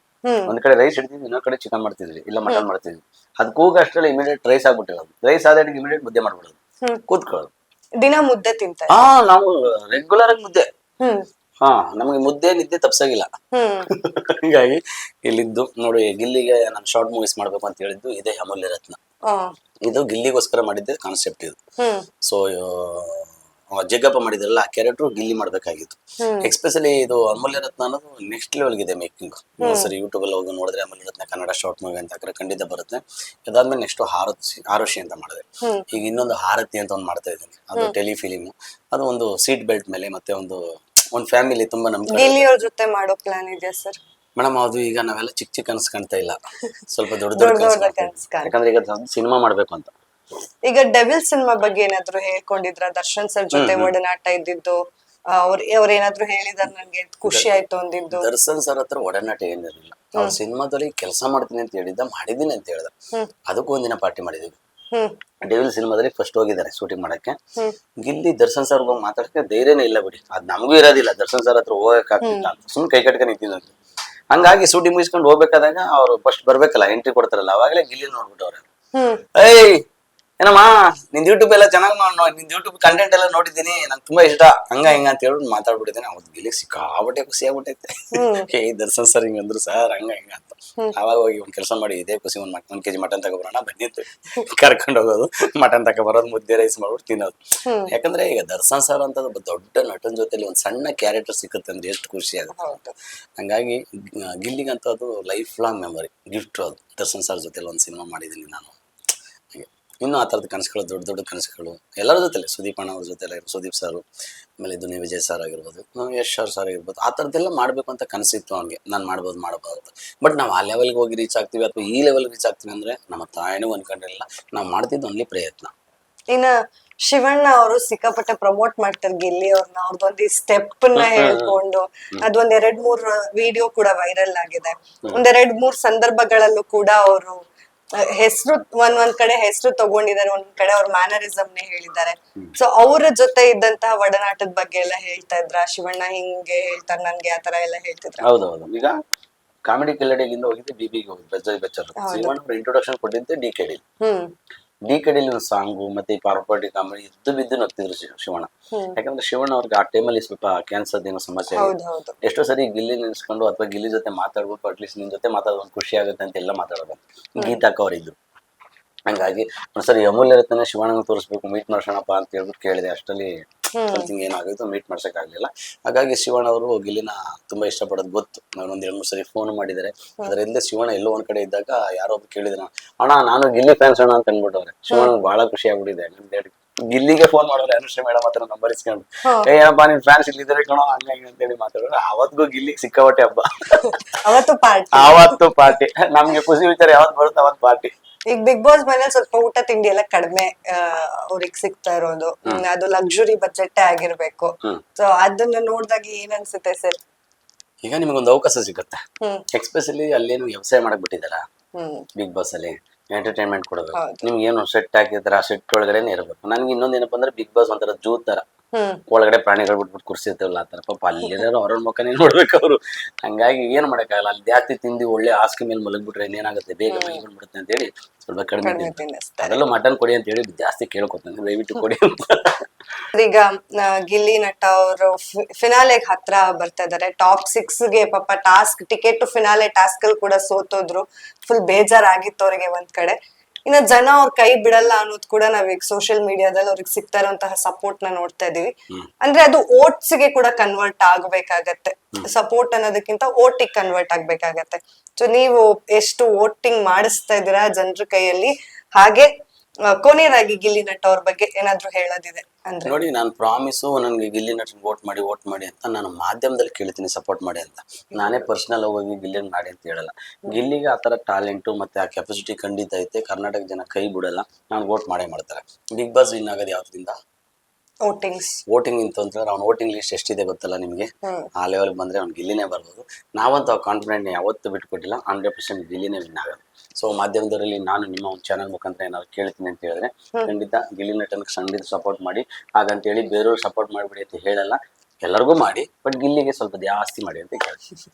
ಒಂದ್ ಕಡೆ ರೈಸ್ ಇಡ್ತಿದ್ವಿ, ಇನ್ನೊಂದ್ ಕಡೆ ಚಿಕನ್ ಮಾಡ್ತಿದ್ವಿ, ಇಲ್ಲ ಮಟನ್ ಮಾಡ್ತಿದ್ವಿ. ಅದ್ ಕೂಗ ಅಷ್ಟ್ರಲ್ಲಿ ಇಮಿಡಿಯೇಟ್ ರೈಸ್ ಆಗ್ಬಿಟ್ಟಿರೋದು. ರೈಸ್ ಆದ ಇಮಿಡಿಯೇಟ್ ಮುದ್ದೆ ಮಾಡ್ಬಿಡೋದು, ಕೂತ್ಕೊಳ್ಳೋದು. ದಿನ ಮುದ್ದೆ ತಿಂತಾರೆ? ನಾವು ರೆಗ್ಯುಲರ್ ಆಗಿ ಮುದ್ದೆ. ನಮಗೆ ಮುದ್ದೆ ನಿದ್ದೆ ತಪ್ಸಾಗಿಲ್ಲ. ಹೀಗಾಗಿ ಇಲ್ಲಿದ್ದು ನೋಡಿ, ಗಿಲ್ಲಿಗೆ ನಾನು ಶಾರ್ಟ್ ಮೂವೀಸ್ ಮಾಡ್ಬೇಕು ಅಂತ ಹೇಳಿದ್ದು ಇದೇ ಅಮೂಲ್ಯ ರತ್ನ. ಇದು ಗಿಲ್ಲಿಗೋಸ್ಕರ ಮಾಡಿದ್ದೆ ಕಾನ್ಸೆಪ್ಟ್ ಇದು. ಸೊ ಜಗ್ಗಪ್ಪ ಮಾಡಿದ್ರಲ್ಲ ಆ ಕ್ಯಾರೆಕ್ಟರ್ ಗಿಲ್ಲಿ ಮಾಡ್ಬೇಕಾಗಿತ್ತು. ಎಕ್ಸ್ಪೆಷಲಿ ಇದು ಅಮೂಲ್ಯ ರತ್ನ ಅನ್ನೋದು ನೆಕ್ಸ್ಟ್ ಲೆವೆಲ್ ಇದೆ ಮೇಕಿಂಗ್. ಸರಿ ಯೂಟ್ಯೂಬ್ ಅಲ್ಲಿ ಹೋಗಿ ನೋಡಿದ್ರೆ ಅಮೂಲ್ಯ ರತ್ನ ಕನ್ನಡ ಶಾರ್ಟ್ ಮೂವಿ ಅಂತ ಹಾಕಿದ್ರೆ ಖಂಡಿತ ಬರುತ್ತೆ. ಅದಾದ್ಮೇಲೆ ನೆಕ್ಸ್ಟ್ ಆರುಷಿ ಅಂತ ಮಾಡಿದೆ. ಈಗ ಇನ್ನೊಂದು ಹಾರತಿ ಅಂತ ಒಂದು ಮಾಡ್ತಾ ಇದ್ದೀನಿ, ಅದು ಟೆಲಿಫಿಲಿಮ್. ಅದು ಒಂದು ಸೀಟ್ ಬೆಲ್ಟ್ ಮೇಲೆ ಮತ್ತೆ ಒಂದು ಫ್ಯಾಮಿಲಿ ತುಂಬಾ ನಂಬಿಕೆ. ಗಿಲ್ಲಿ ಅವ್ರ ಜೊತೆ ಮಾಡೋ ಪ್ಲಾನ್ ಇದೆಯಾ ಸರ್? ಮೇಡಮ್ ಅದು ಈಗ ನಾವೆಲ್ಲ ಚಿಕ್ಕ ಚಿಕ್ಕ ಕನಸು ಕಾಣ್ತಾ ಇಲ್ಲ, ಸ್ವಲ್ಪ ದೊಡ್ಡ ದೊಡ್ಡ ಕನಸು. ಯಾಕಂದ್ರೆ ಈಗ ಸಿನಿಮಾ ಮಾಡ್ಬೇಕು ಅಂತ. ಈಗ ಡೆವಿಲ್ ಸಿನಿಮಾ ಬಗ್ಗೆ ಏನಾದ್ರು ಹೇಳ್ಕೊಂಡಿದ್ರ? ದರ್ಶನ್ ಸರ್ ಜೊತೆ ಒಡನಾಟ ಇದ್ದಿದ್ದು ಅವ್ರ ಏನಾದ್ರು ಹೇಳಿದಾರ ನನ್ಗೆ ಖುಷಿ ಆಯ್ತು ಅಂದಿದ್ದು? ದರ್ಶನ್ ಸರ್ ಹತ್ರ ಒಡನಾಟ ಏನಿರಲಿಲ್ಲ. ಅವ್ರ ಸಿನಿಮಾದಲ್ಲಿ ಕೆಲಸ ಮಾಡ್ತೀನಿ ಅಂತ ಹೇಳಿದ್ದ, ಮಾಡಿದ್ದೀನಿ ಅಂತ ಹೇಳ್ದ. ಅದಕ್ಕೂ ಒಂದಿನ ಪಾರ್ಟಿ ಮಾಡಿದೀವಿ. ಡೆವಿಲ್ ಸಿನಿಮಾದಲ್ಲಿ ಫಸ್ಟ್ ಹೋಗಿದ್ದಾರೆ ಶೂಟಿಂಗ್ ಮಾಡಕ್ಕೆ. ಗಿಲ್ಲಿ ದರ್ಶನ್ ಸರ್ ಹೋಗಿ ಮಾತಾಡಕ್ಕೆ ಧೈರ್ಯನೇ ಇಲ್ಲ ಬಿಡಿ, ಅದ್ ನಮಗೂ ಇರೋದಿಲ್ಲ. ದರ್ಶನ್ ಸರ್ ಹತ್ರ ಹೋಗಕ್ ಆಗ್ತಿಲ್ಲ ಅಂತ ಸುಮ್ಮನೆ ಕೈ ಕಟ್ಕೊಂಡು ನಿಂತಿದ್ದಂತ. ಹಂಗಾಗಿ ಶೂಟಿಂಗ್ ಮುಗಿಸ್ಕೊಂಡು ಹೋಗ್ಬೇಕಾದಾಗ ಅವ್ರು ಫಸ್ಟ್ ಬರ್ಬೇಕಲ್ಲ, ಎಂಟ್ರಿ ಕೊಡ್ತಾರಲ್ಲ, ಅವಾಗಲೇ ಗಿಲ್ಲಿ ನೋಡ್ಬಿಟ್ಟವ್ರೆ. ಏಯ್ ಏನಮ್ಮ ನಿನ್ ಯೂಟ್ಯೂಬ್ ಎಲ್ಲ ಚೆನ್ನಾಗಿ ನಿನ್ ಯೂಟ್ಯೂಬ್ ಕಂಟೆಂಟ್ ಎಲ್ಲ ನೋಡಿದ್ದೀನಿ, ನಂಗೆ ತುಂಬಾ ಇಷ್ಟ, ಹಂಗ ಹಿಂಗ ಅಂತ ಹೇಳ್ಬಿಟ್ಟು ಮಾತಾಡ್ಬಿಟ್ಟಿದ್ದೇನೆ. ಅವ್ರು ಗಿಲ್ಲಿಗೆ ಸಿಕ್ಕಾಬಟ್ಟೆ ಖುಷಿ ಆಗ್ಬಿಟ್ಟೈತೆ. ಏ ದರ್ಶನ್ ಸರ್ ಹಿಂಗಂದ್ರು ಸರ್ ಹಂಗ ಹಿಂಗ ಅಂತ. ಅವಾಗ ಹೋಗಿ ಒಂದ್ ಕೆಲಸ ಮಾಡಿ, ಇದೇ ಖುಷಿ ಒಂದ್ ಕೆಜಿ ಮಟನ್ ತಗೊಬರೋಣ ಬಂದಿತ್ತು, ಕರ್ಕೊಂಡು ಹೋಗೋದು, ಮಟನ್ ತಗೊಬರೋದು, ಮುದ್ದೆ ರೈಸ್ ಮಾಡ್ಬಿಟ್ಟು ತಿನ್ನೋದು. ಯಾಕಂದ್ರೆ ಈಗ ದರ್ಶನ್ ಸರ್ ಅಂತ ಒಬ್ಬ ದೊಡ್ಡ ನಟನ ಜೊತೆಲಿ ಒಂದ್ ಸಣ್ಣ ಕ್ಯಾರೆಕ್ಟರ್ ಸಿಕ್ಕುತ್ತೆ ಅಂದ್ರೆ ಎಷ್ಟು ಖುಷಿ ಆಗುತ್ತೆ. ಹಂಗಾಗಿ ಗಿಲ್ಲಿಗಂತೂ ಅದು ಲೈಫ್ ಲಾಂಗ್ ಮೆಮೊರಿ ಗಿಫ್ಟ್. ಅದು ದರ್ಶನ್ ಸರ್ ಜೊತೆಲಿ ಒಂದ್ ಸಿನಿಮಾ ಮಾಡಿದೀನಿ ನಾನು. ಇನ್ನು ಆ ಥರದ ಕನಸುಗಳು, ದೊಡ್ಡ ದೊಡ್ಡ ಕನಸುಗಳು ಎಲ್ಲರ ಜೊತೆಲೆ, ಸುದೀಪ್ ಅಣ್ಣ ಅವ್ರ ಜೊತೆ, ಸುದೀಪ್ ಸರ್, ಆಮೇಲೆ ದುನಿಯಾ ವಿಜಯ್ ಸರ್ ಆಗಿರ್ಬೋದು, ಯಶ್ ಸರ್ ಆಗಿರ್ಬೋದು, ಆ ಥರದ್ದೆಲ್ಲ ಮಾಡಬೇಕು ಅಂತ ಕನಸಿತ್ತು ಅವ್ನಿಗೆ. ನಾನು ಮಾಡ್ಬೋದು ಅಂತ. ಬಟ್ ನಾವು ಆ ಲೆವೆಲ್ಗೆ ಹೋಗಿ ರೀಚ್ ಆಗ್ತೀವಿ ಅಥವಾ ಈ ಲೆವೆಲ್ಗೆ ರೀಚ್ ಆಗ್ತೀವಿ ಅಂದ್ರೆ ನಮ್ಮ ತಾಯಿನೂ ಅನ್ಕೊಂಡಿರಲಿಲ್ಲ. ನಾವು ಮಾಡ್ತಿದ್ದು ಓನ್ಲಿ ಪ್ರಯತ್ನ. ಇನ್ನ ಶಿವಣ್ಣ ಅವರು ಸಿಕ್ಕಾಪಟ್ಟೆ ಪ್ರಮೋಟ್ ಮಾಡ್ತಾರೆ ಗಿಲ್ಲಿ ಅವ್ರನ್ನ. ಅವ್ರದ್ದೊಂದು ಸ್ಟೆಪ್ ನ ಹೇಳ್ಕೊಂಡು ಅದೊಂದ್ 2-3 ವಿಡಿಯೋ ಕೂಡ ವೈರಲ್ ಆಗಿದೆ. ಒಂದ್ 2-3 ಸಂದರ್ಭಗಳಲ್ಲೂ ಕೂಡ ಅವರು ಹೆಸರು ಒಂದ್ ಕಡೆ ಹೆಸರು ತಗೊಂಡಿದ್ದಾರೆ, ಒಂದ್ ಕಡೆ ಅವ್ರ ಮ್ಯಾನರಿಸಮ್ ನೇ ಹೇಳಿದ್ದಾರೆ. ಸೊ ಅವ್ರ ಜೊತೆ ಇದ್ದಂತಹ ಒಡನಾಟದ ಬಗ್ಗೆ ಎಲ್ಲ ಹೇಳ್ತಾ ಇದ್ರ? ಶಿವಣ್ಣ ಹಿಂಗೆ ಹೇಳ್ತಾರೆ ನನ್ಗೆ, ಆತರ ಎಲ್ಲ ಹೇಳ್ತಿದ್ರ? ಹೌದೌದು. ಈಗ ಕಾಮಿಡಿ ಕಿಲ್ಲಡಿಗಿಂದ ಹೋಗಿದ್ದೆ ಬಿಬಿಗೆ ಹೋಗಿ ಬೆಜ್ಜಾಯ್ ಬೆಚ್ಚರ್. ಶಿವಣ್ಣ ಇಂಟ್ರೊಡಕ್ಷನ್ ಕೊಟ್ಟಿದ್ದೆ ಡಿ.ಕೆ.ಡಿ. ಡಿ.ಕೆ.ಡಿ ಒಂದು ಸಾಂಗು ಮತ್ತೆ ಈ ಪಾರ್ಟಿ ಕಾಮಿಡಿ ಇದ್ದು ಬಿದ್ದು ನಗ್ತಿದ್ರು ಶಿವಣ್ಣ. ಯಾಕಂದ್ರೆ ಶಿವಣ್ಣ ಅವ್ರಿಗೆ ಆ ಟೈಮಲ್ಲಿ ಸ್ವಲ್ಪ ಕ್ಯಾನ್ಸರ್ ಏನೋ ಸಮಸ್ಯೆ ಆಗಿದೆ. ಎಷ್ಟೋ ಸರಿ ಗಿಲ್ಲಿ ನೆನ್ಸ್ಕೊಂಡು ಅಥವಾ ಗಿಲ್ಲಿ ಜೊತೆ ಮಾತಾಡ್ಬೇಕು, ಅಟ್ಲೀಸ್ಟ್ ನಿನ್ ಜೊತೆ ಮಾತಾಡೋದು ಖುಷಿ ಆಗುತ್ತೆ ಅಂತ ಎಲ್ಲ ಮಾತಾಡೋದು. ಗೀತಾಕ ಅವರಿದ್ರು. ಹಂಗಾಗಿ ಒಂದ್ಸರಿ ಅಮೂಲ್ಯ ರತ್ನ ಶಿವಣ್ಣನ ತೋರಿಸ್ಬೇಕು, ಮೀಟ್ ಮಾಡ್ಸೋಣಪ್ಪ ಅಂತ ಹೇಳ್ಬಿಟ್ಟು ಕೇಳಿದೆ. ಅಷ್ಟರಲ್ಲಿ ಸಮಥಿಂಗ್ ಏನಾಗಿತ್ತು, ಮೀಟ್ ಮಾಡ್ಸಕ್ ಆಗ್ಲಿಲ್ಲ. ಹಾಗಾಗಿ ಶಿವಣ್ಣ ಅವರು ಗಿಲ್ಲಿನ ತುಂಬಾ ಇಷ್ಟಪಡೋದು ಗೊತ್ತು. ನಾನು ಒಂದ್ 2-3 ಸರಿ ಫೋನ್ ಮಾಡಿದ್ದಾರೆ. ಅದರಿಂದ ಶಿವಣ್ಣ ಎಲ್ಲೋ ಒಂದ್ ಕಡೆ ಇದ್ದಾಗ ಯಾರೋ ಒಬ್ರು ಕೇಳಿದ್ರು, ಅಣ್ಣ ನಾನು ಗಿಲ್ಲಿ ಫ್ಯಾನ್ಸ್ ಅಣ್ಣ ಅಂತ ಅನ್ಬಿಟ್ಟವ್ರೆ. ಶಿವಣ್ಣ ಬಹಳ ಖುಷಿ ಆಗ್ಬಿಟ್ಟಿದೆ ಅಂತ ಹೇಳಿ ಗಿಲ್ಲಿಗೆ ಫೋನ್ ಮಾಡೋರು ಅನುಶ್ರೀ ಮೇಡಮ್ ಹತ್ರ ನಂಬರ್ ಇಸ್ಕೊಂಡು, ಏನಪ್ಪಾ ನಿನ್ ಫ್ಯಾನ್ಸ್ ಇಲ್ಲಿದ್ದಾರೆ ಕಣೋ ಹಂಗ ಹಿಂಗ ಅಂತ ಹೇಳಿ ಮಾತಾಡೋರು. ಅವತ್ಗೂ ಗಿಲ್ಲಿಗೆ ಸಿಕ್ಕಾಪಟ್ಟೆ ಹಬ್ಬ. ಅವತ್ತು ಪಾರ್ಟಿ ನಮ್ಗೆ ಖುಷಿ ವಿಚಾರ ಯಾವತ್ ಬರುತ್ತೆ ಅವತ್ ಪಾರ್ಟಿ. ಈಗ ಬಿಗ್ ಬಾಸ್ ಮನೇಲಿ ಸ್ವಲ್ಪ ಊಟ ತಿಂಡಿ ಎಲ್ಲ ಕಡಿಮೆ ಅವ್ರಿಗೆ ಸಿಗ್ತಾ ಇರೋದು, ಅದು ಲಕ್ಸುರಿ ಬಜೆಟ್ ಆಗಿರ್ಬೇಕು. ಸೊ ಅದನ್ನ ನೋಡಿದಾಗ ಏನ್ ಅನ್ಸುತ್ತೆ ಸರ್? ಈಗ ನಿಮ್ಗೊಂದು ಅವಕಾಶ ಸಿಗುತ್ತೆ. ಎಕ್ಸ್ಪೆಷಲಿ ಅಲ್ಲೇನು ವ್ಯವಸಾಯ ಮಾಡಕ್ ಬಿಟ್ಟಿದಾರ ಬಿಗ್ ಬಾಸ್ ಅಲ್ಲಿ, ಎಂಟರ್ಟೈನ್ಮೆಂಟ್ ಕೊಡಬೇಕು. ನಿಮ್ಗೆ ಏನು ಸೆಟ್ ಹಾಕಿದ್ರ ಆ ಸೆಟ್ ಒಳಗಡೆನೆ ಇರಬೇಕು. ನನ್ಗೆ ಇನ್ನೊಂದೇನಪ್ಪ ಅಂದ್ರೆ ಬಿಗ್ ಬಾಸ್ ಒಂಥರ ಜೂ ತರ, ಒಳಗಡೆ ಪ್ರಾಣಿಗಳು ಬಿಟ್ಬಿಟ್ಟು ಕೂರ್ಸಿರ್ತೇವಲ್ಲ ಆ ತರ. ಪಾಪ ಅಲ್ಲಿರೋ ಅವ್ರ ಮುಖನೇ ನೋಡ್ಬೇಕು ಅವರು. ಹಂಗಾಗಿ ಏನ್ ಮಾಡಕ್ಕಾಗಲ್ಲ. ಅಲ್ಲಿ ಜಾಸ್ತಿ ತಿಂದು ಒಳ್ಳೆ ಹಾಸಿಗೆ ಮೇಲೆ ಮಲಗ್ಬಿಟ್ರೆ ಏನಾಗುತ್ತೆ, ಬೇಗ ಮೈ ಬಂದ್ಬಿಡುತ್ತೆ ಅಂತ ಹೇಳಿ ಸ್ವಲ್ಪ ಕಡಿಮೆ ಅದರಲ್ಲೂ ಮಟನ್ ಕೊಡಿ ಅಂತ ಹೇಳಿ ಜಾಸ್ತಿ ಕೇಳ್ಕೊತಾನೆ, ದಯವಿಟ್ಟು ಕೊಡಿ ಅಂತ. ಈಗ ಗಿಲ್ಲಿ ನಟ ಅವರು ಫಿನಾಲೆಗೆ ಹತ್ರ ಬರ್ತಾ ಇದಾರೆ. ಟಾಪ್ 6ಗೆ ಪಾಪ ಟಿಕೆಟ್ ಫಿನಾಲೆ ಟಾಸ್ಕ್ ಅಲ್ಲಿ ಕೂಡ ಸೋತೋದ್ರು. ಫುಲ್ ಬೇಜಾರಾಗಿತ್ತು ಅವ್ರಿಗೆ ಒಂದ್ ಕಡೆ. ಇನ್ನ ಜನ ಅವ್ರ ಕೈ ಬಿಡಲ್ಲ ಅನ್ನೋದು ಕೂಡ ನಾವೀಗ ಸೋಷಿಯಲ್ ಮೀಡಿಯಾದಲ್ಲಿ ಅವ್ರಿಗೆ ಸಿಗ್ತಾ ಇರುವಂತಹ ಸಪೋರ್ಟ್ ನ ನೋಡ್ತಾ ಇದೀವಿ. ಅಂದ್ರೆ ಅದು ಓಟ್ಸ್ ಗೆ ಕೂಡ ಕನ್ವರ್ಟ್ ಆಗ್ಬೇಕಾಗತ್ತೆ. ಸಪೋರ್ಟ್ ಅನ್ನೋದಕ್ಕಿಂತ ಓಟಿಗೆ ಕನ್ವರ್ಟ್ ಆಗ್ಬೇಕಾಗತ್ತೆ. ಸೊ ನೀವು ಎಷ್ಟು ವೋಟಿಂಗ್ ಮಾಡಿಸ್ತಾ ಇದೀರಾ ಜನರ ಕೈಯಲ್ಲಿ? ಹಾಗೆ ಕೊನೆಯದಾಗಿ ಗಿಲ್ಲಿ ನಟ ಅವ್ರ ಬಗ್ಗೆ ಏನಾದ್ರು ಹೇಳೋದಿದೆ ಅಂದ್ರೆ? ನೋಡಿ, ನಾನು ಪ್ರಾಮಿಸು ನನ್ಗೆ ಗಿಲ್ಲಿ ನಟ ವೋಟ್ ಮಾಡಿ ಅಂತ ನಾನು ಮಾಧ್ಯಮದಲ್ಲಿ ಕೇಳ್ತೀನಿ, ಸಪೋರ್ಟ್ ಮಾಡಿ ಅಂತ. ನಾನೇ ಪರ್ಸನಲ್ ಹೋಗಿ ಗಿಲ್ಲಿನ ಮಾಡಿ ಅಂತ ಹೇಳಲ್ಲ. ಗಿಲ್ಲಿಗೆ ಆತರ ಟ್ಯಾಲೆಂಟು ಮತ್ತೆ ಆ ಕೆಪಾಸಿಟಿ ಖಂಡಿತ ಐತೆ. ಕರ್ನಾಟಕ ಜನ ಕೈ ಬಿಡಲ್ಲ, ನಾನು ವೋಟ್ ಮಾಡೇ ಮಾಡ್ತಾರೆ. ಬಿಗ್ ಬಾಸ್ ವಿನ್ ಆಗೋದು ಯಾವ್ದ್ರಿಂದ? ವೋಟಿಂಗ್ ಅಂತಂದ್ರೆ ಅವ್ನ ವೋಟಿಂಗ್ ಲಿಸ್ಟ್ ಎಷ್ಟಿದೆ ಗೊತ್ತಲ್ಲ ನಿಮ್ಗೆ. ಆ ಲೆವೆಲ್ ಬಂದ್ರೆ ಅವ್ನು ಗಿಲ್ಲಿನೇ ಬರ್ಬೋದು. ನಾವಂತೂ ಕಾನ್ಫಿಡೆಂಟ್ ಯಾವತ್ತೂ ಬಿಟ್ಕೊಟ್ಟಿಲ್ಲ. 100% ಗಿಲ್ಲಿನೇ ವಿನ್ ಆಗೋದು. ಸೊ ಮಾಧ್ಯಮದವರಲ್ಲಿ ನಾನು ನಿಮ್ಮ ಒಂದು ಚಾನಲ್ ಮುಖಾಂತರ ಏನಾದ್ರು ಕೇಳ್ತೀನಿ ಅಂತ ಹೇಳಿದ್ರೆ ಖಂಡಿತ ಗಿಲ್ಲಿ ನಟನ್ಗೆ ಖಂಡಿತ ಸಪೋರ್ಟ್ ಮಾಡಿ. ಹಾಗಂತೇಳಿ ಬೇರೆಯವ್ರು ಸಪೋರ್ಟ್ ಮಾಡ್ಬಿಡಿ ಅಂತ ಹೇಳಲ್ಲ, ಎಲ್ಲರಿಗೂ ಮಾಡಿ. ಬಟ್ ಗಿಲ್ಲಿಗೆ ಸ್ವಲ್ಪ ಜಾಸ್ತಿ ಮಾಡಿ ಅಂತ ಕೇಳ್ತೀನಿ.